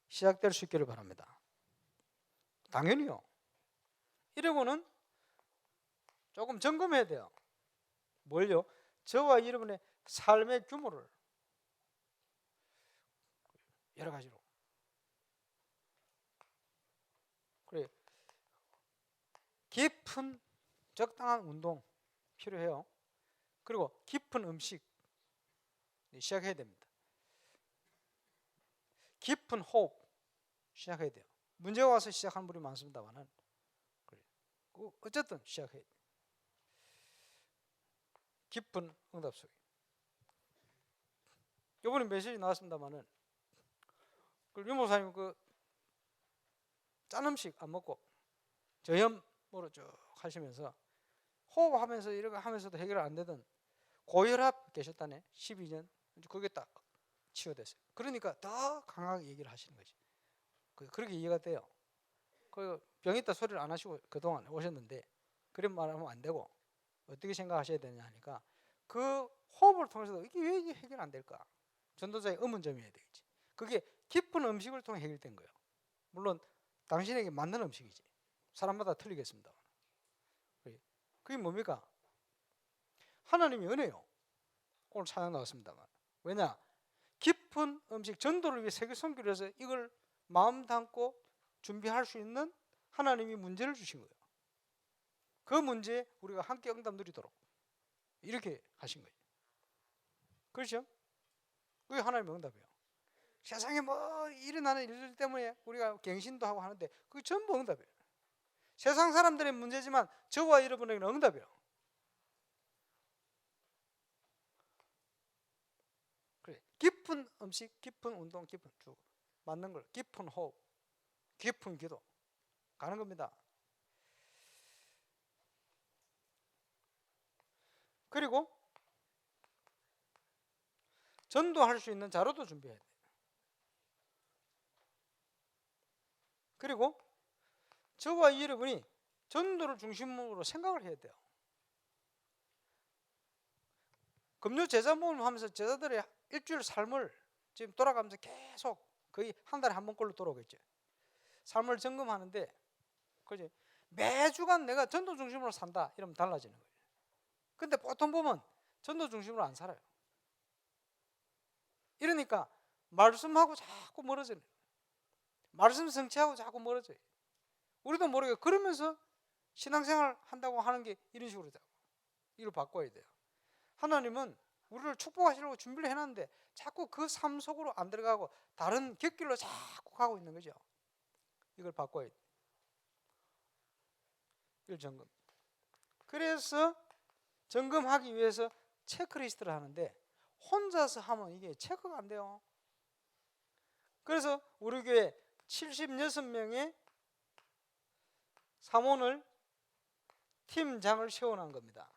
시작될 수 있기를 바랍니다. 당연히요. 이러고는 조금 점검해야 돼요. 뭘요? 저와 여러분의 삶의 규모를 여러 가지로. 그래, 깊은 적당한 운동 필요해요. 그리고 깊은 음식 시작해야 됩니다. 깊은 호흡 시작해야 돼요. 문제가 와서 시작하는 분이 많습니다만은 어쨌든 시작해야 돼요. 깊은 응답 속에. 이번에 메시지 나왔습니다만은 유 목사님 짠 음식 안 먹고 저염으로 쭉 하시면서 호흡하면서 이렇게 하면서도 해결 안 되던 고혈압 계셨다네. 12년. 그게 딱 치유됐어요. 그러니까 더 강하게 얘기를 하시는 거지. 그렇게 이해가 돼요. 병 있다 소리를 안 하시고 그동안 오셨는데 그런 말 하면 안 되고 어떻게 생각하셔야 되냐 하니까 그 호흡을 통해서도 이게 왜 해결 안 될까? 전도자의 의문점이어야 되겠지. 그게 깊은 음식을 통해 해결된 거예요. 물론 당신에게 맞는 음식이지. 사람마다 틀리겠습니다. 그게 뭡니까? 하나님의 은혜요. 오늘 찬양 나왔습니다만. 왜냐? 깊은 음식, 전도를 위해 세계 선교를 해서 이걸 마음 담고 준비할 수 있는 하나님이 문제를 주신 거예요. 그 문제에 우리가 함께 응답 누리도록 이렇게 하신 거예요. 그렇죠? 그게 하나님의 응답이에요. 세상에 뭐 일어나는 일들 때문에 우리가 갱신도 하고 하는데 그게 전부 응답이에요. 세상 사람들의 문제지만 저와 여러분에게는 응답이에요. 그래. 깊은 음식, 깊은 운동, 깊은 쭉 맞는 걸, 깊은 호흡, 깊은 기도 가는 겁니다. 그리고 전도할 수 있는 자료도 준비해야 돼요. 그리고 저와 여러분이 전도를 중심으로 생각을 해야 돼요. 금요 제자 모임 하면서 제자들의 일주일 삶을 지금 돌아가면서 계속 거의 한 달에 한 번꼴로 돌아오겠죠. 삶을 점검하는데 그지? 매주간 내가 전도 중심으로 산다 이러면 달라지는 거예요. 근데 보통 보면 전도 중심으로 안 살아요. 이러니까 말씀하고 자꾸 멀어져요. 말씀 성취하고 자꾸 멀어져요. 우리도 모르게 그러면서 신앙생활 한다고 하는 게 이런 식으로 되고 이걸 바꿔야 돼요. 하나님은 우리를 축복하시려고 준비를 해놨는데 자꾸 그 삶 속으로 안 들어가고 다른 곁길로 자꾸 가고 있는 거죠. 이걸 바꿔야 돼요. 이걸 점검. 그래서 점검하기 위해서 체크리스트를 하는데 혼자서 하면 이게 체크가 안 돼요. 그래서 우리 교회 76명의 사모를 팀장을 세워놓은 겁니다.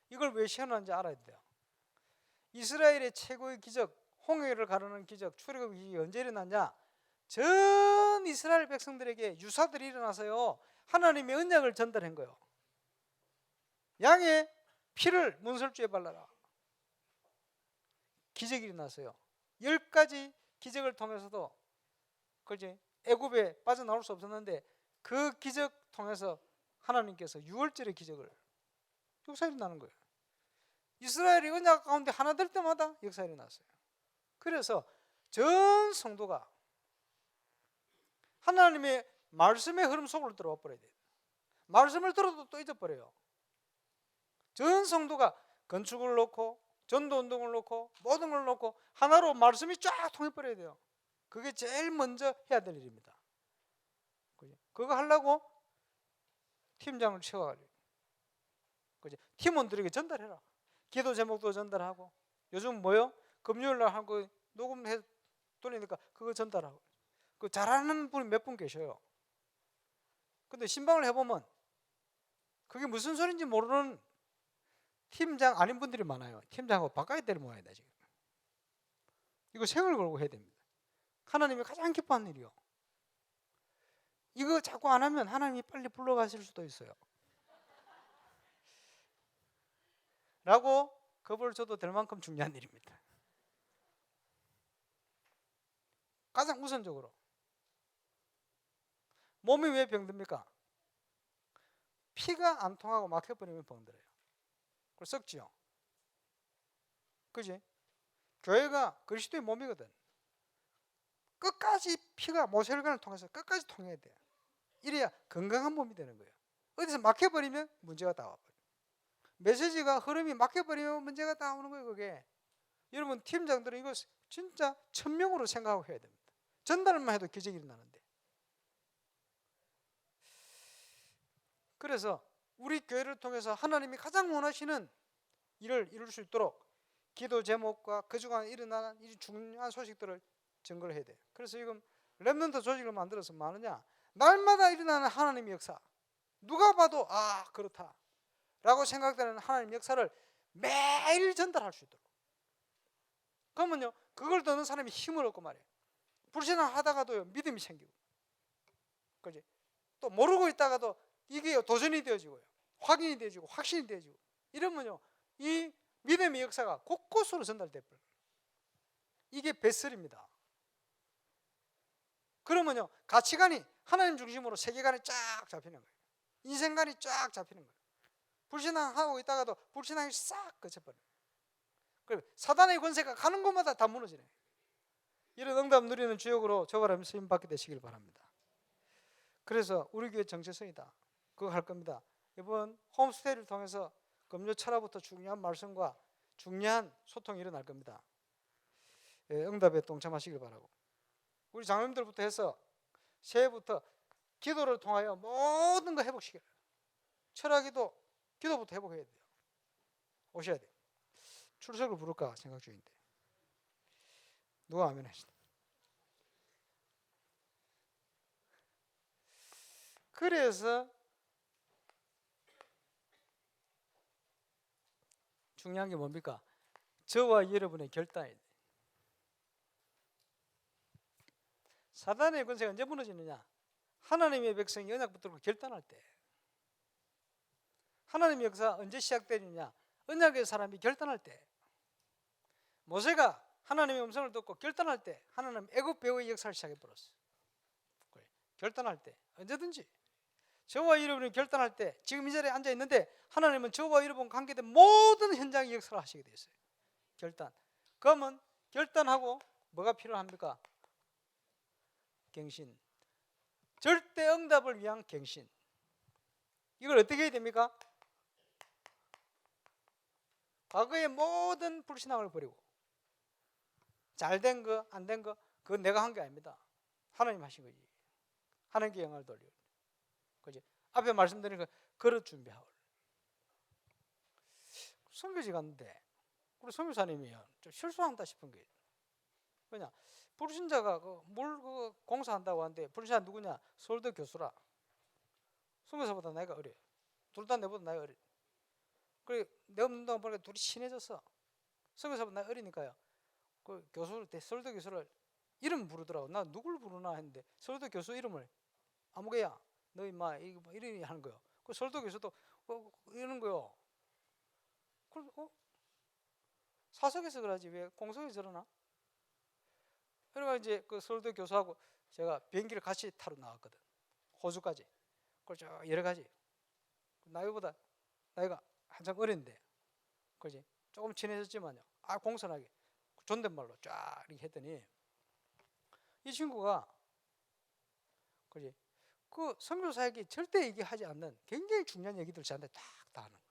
이걸 왜 세워놨는지 알아야 돼요. 이스라엘의 최고의 기적, 홍해를 가르는 기적, 출애굽이 언제 일어났냐? 전 이스라엘 백성들에게 유사들이 일어나서요, 하나님의 언약을 전달한 거예요. 양의 피를 문설주에 발라라. 기적이 일어났어요. 10가지 기적을 통해서도 그지 애굽에 빠져나올 수 없었는데, 그 기적 통해서 하나님께서 6월절의 기적을 역사 일어나는 거예요. 이스라엘이 언약 가운데 하나 될 때마다 역사 일어났어요. 그래서 전 성도가 하나님의 말씀의 흐름 속으로 들어와 버려야 돼요. 말씀을 들어도 또 잊어버려요. 전 성도가 건축을 놓고 전도운동을 놓고 모든 걸 놓고 하나로 말씀이 쫙 통해버려야 돼요. 그게 제일 먼저 해야 될 일입니다. 그거 하려고 팀장을 채워가지고 팀원들에게 전달해라. 기도 제목도 전달하고, 요즘 뭐요? 금요일날 하고 녹음해 돌리니까 그거 전달하고. 그 잘하는 분이 몇 분 계셔요. 근데 신방을 해보면 그게 무슨 소리인지 모르는 팀장 아닌 분들이 많아요. 팀장하고 바꿔야 될 모양이다 지금. 이거 생을 걸고 해야 됩니다. 하나님이 가장 기뻐하는 일이요. 이거 자꾸 안 하면 하나님이 빨리 불러가실 수도 있어요. 라고 겁을 줘도 될 만큼 중요한 일입니다. 가장 우선적으로. 몸이 왜 병듭니까? 피가 안 통하고 막혀버리면 병들어요. 그걸 썩지요. 그지? 교회가 그리스도의 몸이거든. 끝까지 피가 모세혈관을 통해서 끝까지 통해야 돼요. 이래야 건강한 몸이 되는 거예요. 어디서 막혀버리면 문제가 다 와버려요. 메시지가 흐름이 막혀버리면 문제가 다 오는 거예요. 그게 여러분 팀장들은 이거 진짜 천명으로 생각하고 해야 됩니다. 전달만 해도 기적이 일어나는데. 그래서 우리 교회를 통해서 하나님이 가장 원하시는 일을 이룰 수 있도록 기도 제목과 그 주간 일어나는 이 중요한 소식들을 증거를 해야 돼요. 그래서 지금 렘넌트 조직을 만들어서 뭐 하느냐, 날마다 일어나는 하나님의 역사, 누가 봐도 아 그렇다 라고 생각되는 하나님의 역사를 매일 전달할 수 있도록. 그러면요, 그걸 듣는 사람이 힘을 얻고 말이에요. 불신앙하다가도 믿음이 생기고, 그지? 또 모르고 있다가도 이게 도전이 되어지고요, 확인이 되어지고 확신이 되어지고, 이러면요 이 믿음의 역사가 곳곳으로 전달돼 버려요. 이게 베슬입니다. 그러면요 가치관이 하나님 중심으로 세계관이 쫙 잡히는 거예요. 인생관이 쫙 잡히는 거예요. 불신앙하고 있다가도 불신앙이 싹 거쳐버려요. 그리고 사단의 권세가 가는 곳마다 다 무너지네. 이런 응답 누리는 주역으로 저와 여러분 쓰임 받게 되시길 바랍니다. 그래서 우리 교회 정체성이다. 그거 할 겁니다. 이번 홈스테이를 통해서 금요 철학부터 중요한 말씀과 중요한 소통이 일어날 겁니다. 응답에 동참하시길 바라고, 우리 장로님들부터 해서 새해부터 기도를 통하여 모든 거 회복시켜요. 철학기도, 기도부터 회복해야 돼요. 오셔야 돼요. 출석을 부를까 생각 중인데 누가 아멘 하시나? 그래서 중요한 게 뭡니까? 저와 여러분의 결단이에요. 사단의 권세가 언제 무너지느냐? 하나님의 백성이 언약 붙들고 결단할 때. 하나님의 역사 언제 시작되느냐? 언약의 사람이 결단할 때. 모세가 하나님의 음성을 듣고 결단할 때 하나님 애굽 배후의 역사를 시작해버렸어요. 결단할 때 언제든지 저와 여러분이 결단할 때, 지금 이 자리에 앉아 있는데 하나님은 저와 여러분 관계된 모든 현장의 역사를 하시게 되었어요. 결단. 그러면 결단하고 뭐가 필요합니까? 갱신. 절대 응답을 위한 갱신. 이걸 어떻게 해야 됩니까? 과거의 모든 불신앙을 버리고, 잘된 거, 안 된 거, 그건 내가 한 게 아닙니다. 하나님 하신 거지. 하나님께 영광을 돌려. 그지? 앞에 말씀드린 거 그릇 준비하고. 선교지 갔는데 우리 선교사님이 좀 실수한다 싶은 게, 그냥 불신자가 물 공사한다고 하는데, 불신자 누구냐? 서울대 교수라. 선교사보다 나이가 어려요. 둘 다 내보다 나이가 어려요. 그래 내가 없는 동안 보니까 둘이 친해졌어. 선교사보다 나이 어리니까요. 그 교수를, 서울대 교수를 이름 부르더라고. 나 누굴 부르나 했는데 서울대 교수 이름을 아무개야 너 임마 이름이 하는 거요. 그 서울대 교수도 이러는 거요. 그럼 사석에서 그러지 왜 공석에서 저러나? 그러니까 이제 그 서울대 교수하고 제가 비행기를 같이 타러 나왔거든. 호주까지. 그렇죠. 여러 가지. 나이보다 나이가 한참 어린데, 그지? 조금 친해졌지만요. 공손하게 존댓말로 쫙 이렇게 했더니 이 친구가, 그지? 그 선교사에게 절대 얘기하지 않는 굉장히 중요한 얘기들 저한테 딱 다 하는 거예요.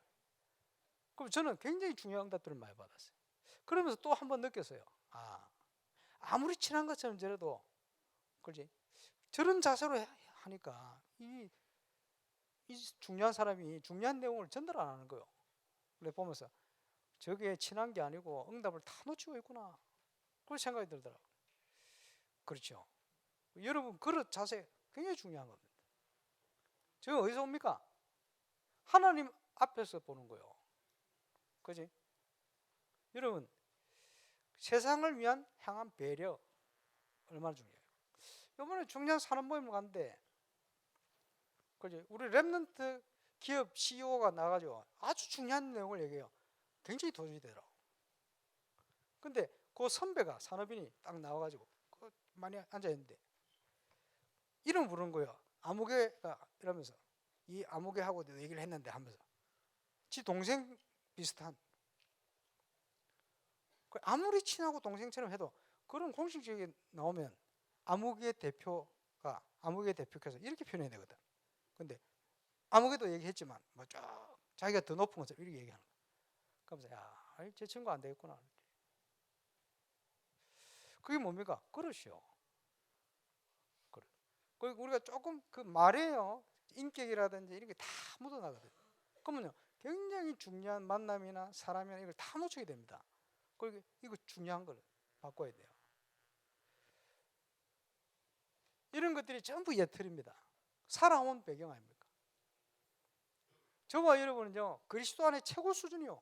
그럼 저는 굉장히 중요한 응답들을 많이 받았어요. 그러면서 또 한 번 느꼈어요. 아무리 친한 것처럼 저래도, 그지? 저런 자세로 하니까 이 중요한 사람이 중요한 내용을 전달 안 하는 거예요. 그래 보면서 저게 친한 게 아니고 응답을 다 놓치고 있구나. 그런 생각이 들더라고요. 그렇죠. 여러분 그런 자세 굉장히 중요한 겁니다. 저게 어디서 옵니까? 하나님 앞에서 보는 거예요. 그지? 여러분 세상을 위한 향한 배려 얼마나 중요해요. 이번에 중요한 산업 모임을 갔는데, 그지? 우리 랩넌트 기업 CEO가 나가지고 아주 중요한 내용을 얘기해요. 굉장히 도움이 되더라고. 근데 그 선배가 산업인이 딱 나와가지고 많이 앉아있는데 이름 부르는 거예요. 아무개가 이러면서 이 아무개하고도 얘기를 했는데 하면서 지 동생 비슷한, 아무리 친하고 동생처럼 해도 그런 공식적인 나오면 아무개 대표가 아무개 대표께서 이렇게 표현해야 되거든. 근데 아무개도 얘기했지만 뭐 쭉 자기가 더 높은 것을 이렇게 얘기하는 거야. 그러면서 제 친구 안 되겠구나. 그게 뭡니까? 그릇이요. 그릇. 그리고 우리가 조금 그 말에요 인격이라든지 이런 게 다 묻어나거든. 그러면요 굉장히 중요한 만남이나 사람이나 이걸 다 놓치게 됩니다. 그리고 이거 중요한 걸 바꿔야 돼요. 이런 것들이 전부 예틀입니다. 살아온 배경 아닙니까? 저와 여러분은요 그리스도 안에 최고 수준이요.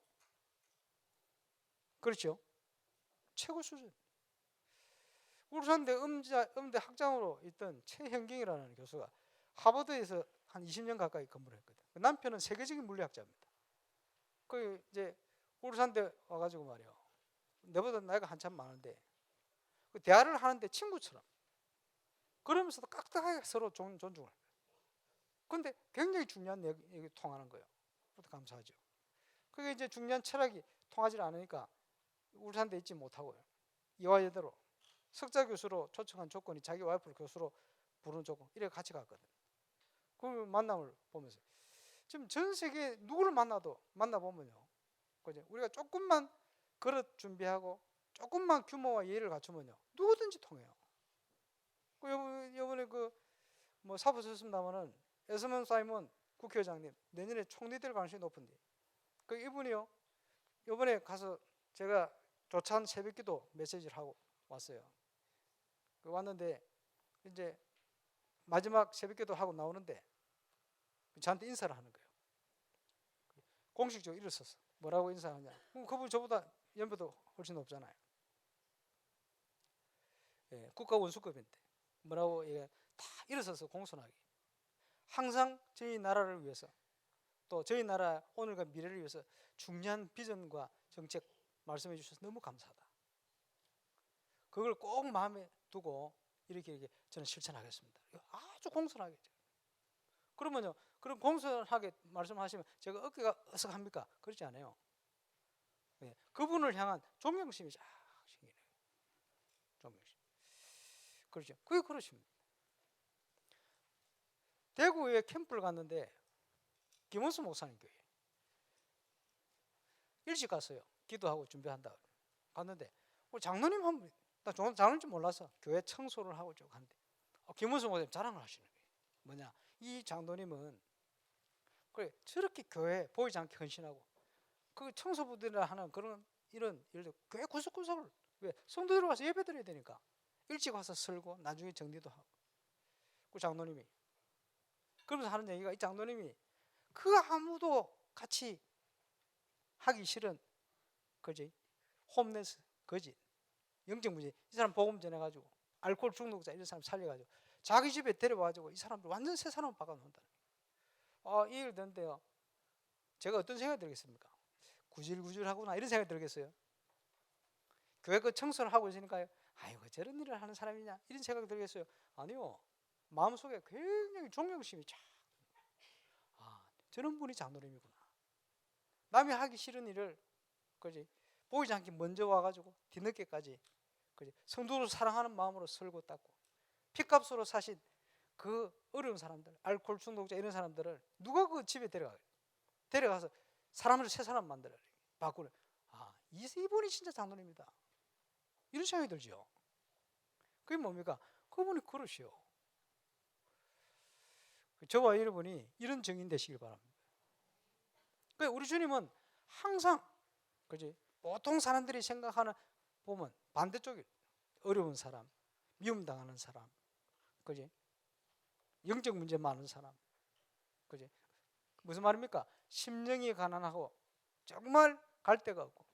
그렇죠? 최고 수준. 울산대 음대 학장으로 있던 최현경이라는 교수가 하버드에서 한 20년 가까이 근무를 했거든. 남편은 세계적인 물리학자입니다. 그 이제 울산대 와가지고 말이요. 내보다 나이가 한참 많은데 그 대화를 하는데 친구처럼 그러면서도 깍딱하게 서로 존중을 해요. 그런데 굉장히 중요한 얘기 통하는 거예요. 그것도 감사하죠. 그게 이제 중요한 철학이 통하지 않으니까 울산대 있지 못하고요. 이화여대로 석자 교수로 초청한 조건이 자기 와이프를 교수로 부르는 조건 이래 같이 갔거든. 그 만남을 보면서 지금 전 세계 누구를 만나보면요, 그죠? 우리가 조금만 그릇 준비하고 조금만 규모와 예의를 갖추면요 누구든지 통해요. 이번에 뭐 사부 썼습니다마는 에스먼 사이먼 국회의장님 내년에 총리 될 가능성이 높은데 이분이요 이번에 가서 제가 조찬 새벽기도 메시지를 하고 왔어요. 왔는데 이제 마지막 새벽기도 하고 나오는데 저한테 인사를 하는 거예요. 공식적으로 일어섰어. 뭐라고 인사하냐? 그분 저보다 연배도 훨씬 높잖아요. 예, 국가 원수급인데 뭐라고 다 일어서서 공손하게 항상 저희 나라를 위해서 또 저희 나라 오늘과 미래를 위해서 중요한 비전과 정책 말씀해 주셔서 너무 감사하다. 그걸 꼭 마음에 두고 이렇게 저는 실천하겠습니다. 아주 공손하게. 그러면요, 그럼 공손하게 말씀하시면 제가 어깨가 어색합니까? 그렇지 않아요. 네, 그분을 향한 존경심이 쫙 생기네요. 존경심. 그렇죠. 그게 그렇습니다. 대구에 캠프를 갔는데 김원수 목사님 교회 일찍 갔어요. 기도하고 준비한다. 갔는데 우리 장로님 한 분, 나 장로님 줄 몰라서 교회 청소를 하고 쭉 하는데 김원수 목사님 자랑을 하시는 거예요. 뭐냐? 이 장로님은 그래 저렇게 교회 보이지 않게 헌신하고 그 청소부들이나 하는 그런 이런 일도 교회 구석구석을 왜 성도들 와서 예배 드려야 되니까 일찍 와서 설고 나중에 정리도 하고 그 장로님이 그러면서 하는 얘기가 이 장로님이 그 아무도 같이 하기 싫은 그지 홈레스 거짓 영적 문제 이 사람 복음 전해가지고 알코올 중독자 이런 사람 살려가지고 자기 집에 데려와가지고 이 사람들 완전 새 사람 바꿔놓는다. 이 얘기를 듣는데요, 제가 어떤 생각이 들겠습니까? 구질구질하구나 이런 생각이 들겠어요? 교회 그 청소를 하고 있으니까요, 아이고 저런 일을 하는 사람이냐 이런 생각이 들겠어요? 아니요. 마음속에 굉장히 존경심이 쫙, 저런 분이 장로님이구나. 남이 하기 싫은 일을, 그지, 보이지 않게 먼저 와가지고 뒤늦게까지, 그지, 성도를 사랑하는 마음으로 설고 닦고 핏값으로 사신 그 어려운 사람들, 알코올 중독자 이런 사람들을 누가 그 집에 데려가서 사람을 새 사람 만들어 바꾸는, 이분이 진짜 장로님이다 이런 생각이 들죠. 그게 뭡니까? 그분이 그러시오. 저와 여러분이 이런 증인 되시길 바랍니다. 우리 주님은 항상, 그지, 보통 사람들이 생각하는 보면 반대쪽이 어려운 사람, 미움당하는 사람, 그지, 영적 문제 많은 사람, 그지, 무슨 말입니까? 심령이 가난하고 정말 갈 데가 없고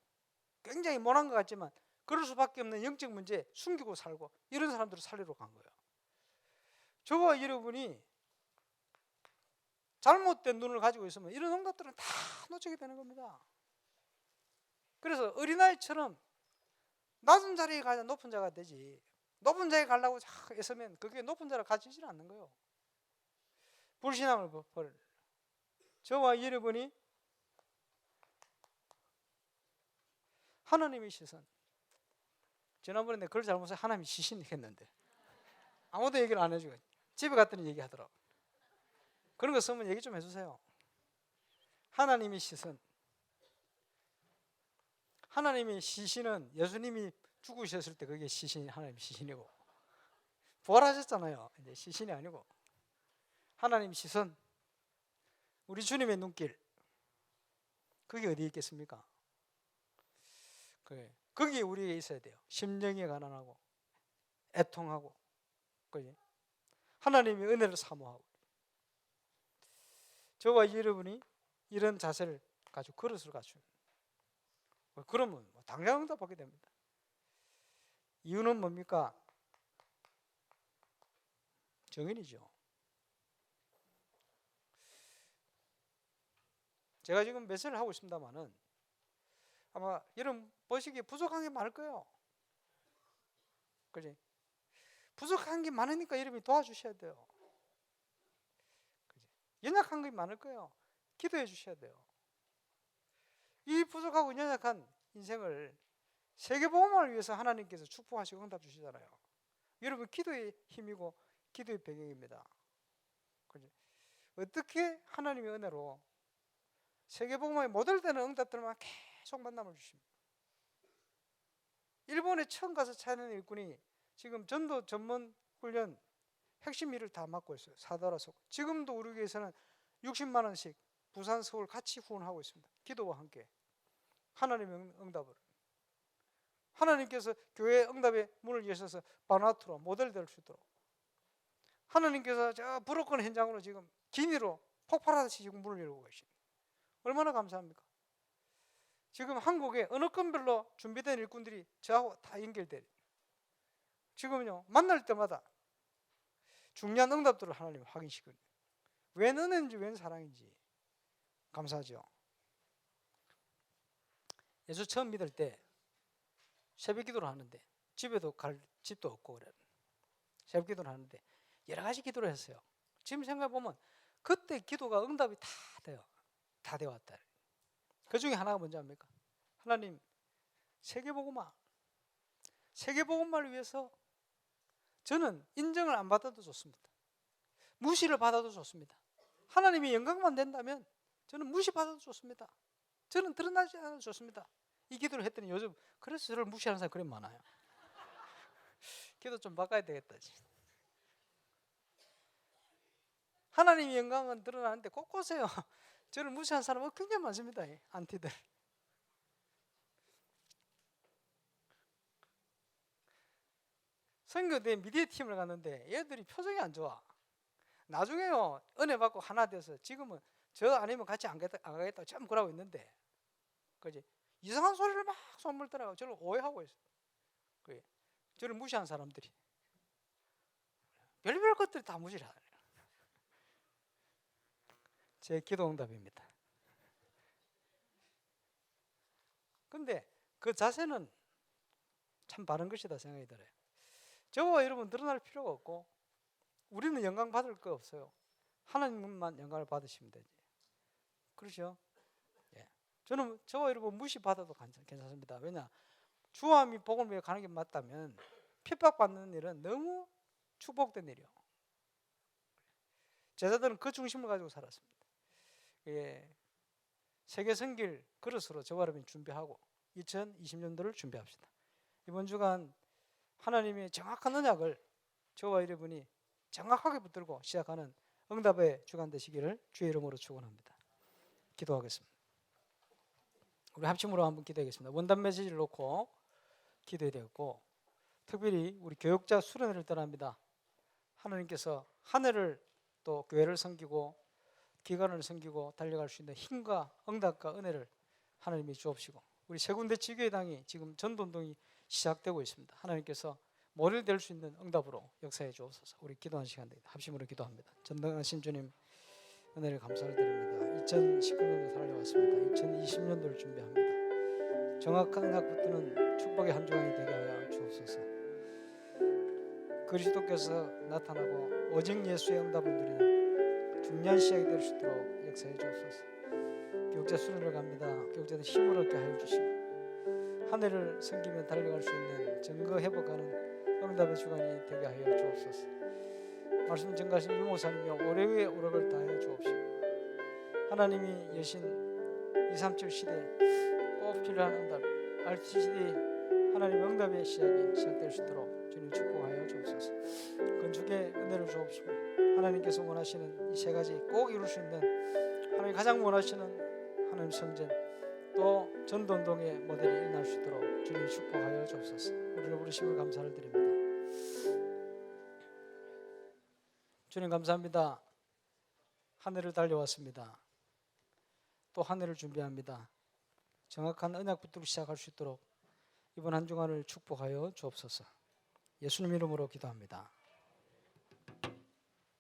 굉장히 못한 것 같지만 그럴 수밖에 없는 영적 문제 숨기고 살고 이런 사람들을 살리러 간 거예요. 저와 여러분이 잘못된 눈을 가지고 있으면 이런 응답들은 다 놓치게 되는 겁니다. 그래서 어린아이처럼 낮은 자리에 가야 높은 자가 되지, 높은 자리에 가려고 자꾸 애쓰면 그게 높은 자를 가지지 않는 거예요. 불신앙을 벌. 저와 여러분이 하나님의 시선, 지난번에 내가 글 잘못해서 하나님이 시신 했는데 아무도 얘기를 안 해주고 집에 갔더니 얘기하더라고. 그런 거 쓰면 얘기 좀 해주세요. 하나님의 시선. 하나님의 시신은 예수님이 죽으셨을 때 그게 시신이 하나님의 시신이고, 부활하셨잖아요. 이제 시신이 아니고 하나님의 시선, 우리 주님의 눈길, 그게 어디에 있겠습니까? 거기에 우리에게 있어야 돼요. 심령이 가난하고 애통하고, 그지? 하나님의 은혜를 사모하고. 저와 여러분이 이런 자세를 가지고 그릇을 갖추면, 그러면 당장 응답받게 됩니다. 이유는 뭡니까? 정인이죠. 제가 지금 메시지를 하고 있습니다만은 아마 여러분 보시기에 부족한 게 많을 거예요. 그지? 부족한 게 많으니까 여러분이 도와주셔야 돼요. 그지? 연약한 게 많을 거예요. 기도해 주셔야 돼요. 이 부족하고 연약한 인생을 세계복음을 위해서 하나님께서 축복하시고 응답 주시잖아요. 여러분 기도의 힘이고 기도의 배경입니다. 그지? 어떻게 하나님의 은혜로 세계복음에 모델되는 응답들만 계속 만남을 주십니다. 일본에 처음 가서 찾는 일꾼이 지금 전도 전문 훈련 핵심 일을 다 맡고 있어요. 사도라서. 지금도 우리 교회에서는 60만 원씩 부산, 서울 같이 후원하고 있습니다. 기도와 함께 하나님의 응답을. 하나님께서 교회 응답의 문을 여셔서 바나트로 모델 될 수 있도록, 하나님께서 저 브로큰 현장으로 지금 기니로 폭발하듯이 지금 문을 열고 계십니다. 얼마나 감사합니까? 지금 한국에 어느 건별로 준비된 일꾼들이 저하고 다 연결돼요. 지금요 만날 때마다 중요한 응답들을 하나님 확인시키거든요. 웬 은혜인지 웬 사랑인지 감사하죠. 예수 처음 믿을 때 새벽 기도를 하는데 집에도 갈 집도 없고 그래. 새벽 기도를 하는데 여러 가지 기도를 했어요. 지금 생각해 보면 그때 기도가 응답이 다 돼요. 다 되었다. 그 중에 하나가 뭔지 압니까? 하나님, 세계복음만을 위해서 저는 인정을 안 받아도 좋습니다. 무시를 받아도 좋습니다. 하나님이 영광만 된다면 저는 무시받아도 좋습니다. 저는 드러나지 않아도 좋습니다. 이 기도를 했더니 요즘 그래서 저를 무시하는 사람이 그래 많아요. 기도 좀 바꿔야 되겠다. 하나님의 영광은 드러나는데 곳곳에요 저를 무시하는 사람은 굉장히 많습니다. 안티들. 선교대 미디어 팀을 갔는데 얘들이 표정이 안 좋아. 나중에요 은혜 받고 하나 돼서 지금은 저 아니면 같이 안 가겠다고 참 그러고 있는데, 그지? 이상한 소리를 막 솜물더라고. 저를 오해하고 있어요. 저를 무시한 사람들이. 별별 것들이 다 무시하라. 제 기도 응답입니다. 근데 그 자세는 참 바른 것이다 생각이 들어요. 저와 여러분 드러날 필요가 없고 우리는 영광 받을 거 없어요. 하나님만 영광을 받으시면 되지. 그렇죠? 예. 저는 저와 여러분 무시받아도 괜찮습니다. 왜냐? 주함이 복음을 위해 가는 게 맞다면 핍박받는 일은 너무 축복된 일이요. 제자들은 그 중심을 가지고 살았습니다. 예. 세계 선길 그릇으로 저와 여러분이 준비하고 2020년도를 준비합시다. 이번 주간 하나님의 정확한 언약을 저와 여러분이 정확하게 붙들고 시작하는 응답의 주간 되시기를 주의 이름으로 축원합니다. 기도하겠습니다. 우리 합심으로 한번 기도하겠습니다. 원단 메시지를 놓고 기도해야 되겠고, 특별히 우리 교육자 수련회를 떠납니다. 하나님께서 한 해를 또 교회를 섬기고 기관을 섬기고 달려갈 수 있는 힘과 응답과 은혜를 하나님이 주옵시고, 우리 세 군데 지교회당이 지금 전도운동이 시작되고 있습니다. 하나님께서 머리를 댈 수 있는 응답으로 역사해 주옵소서. 우리 기도하는 시간 되겠다. 합심으로 기도합니다. 전능하신 주님, 은혜를 감사를 드립니다. 2019년도 살려왔습니다. 2020년도를 준비합니다. 정확한 응답 붙드는 축복의 한 주간이 되게 하여 주옵소서. 그리스도께서 나타나고 오직 예수의 응답을 누리는 중요한 시작이 될 수 있도록 역사해 주옵소서. 교육자 수련을 갑니다. 교육자들 힘을 얻게 하여 주시고 한 해를 섬기며 달려갈 수 있는 증거 회복하는 응답의 주간이 되게 하여 주옵소서. 말씀 전가하신 유목사님이 오래의 오력을 다하여 주옵시고 하나님이 여신 237 시대에 꼭 필요한 응답 RTCD 하나님의 응답의 시작될 수 있도록 주님 축복하여 주옵소서. 건축의 은혜를 주옵시고 하나님께서 원하시는 이 세 가지 꼭 이룰 수 있는 하나님 가장 원하시는 하나님 성전 또 전도운동의 모델이 일어날 수 있도록 주님 축복하여 주옵소서. 우리를 부르심을 감사를 드립니다. 주님 감사합니다. 한 해를 달려왔습니다. 또 한 해를 준비합니다. 정확한 언약 붙들고 시작할 수 있도록 이번 한 주간을 축복하여 주옵소서. 예수님 이름으로 기도합니다.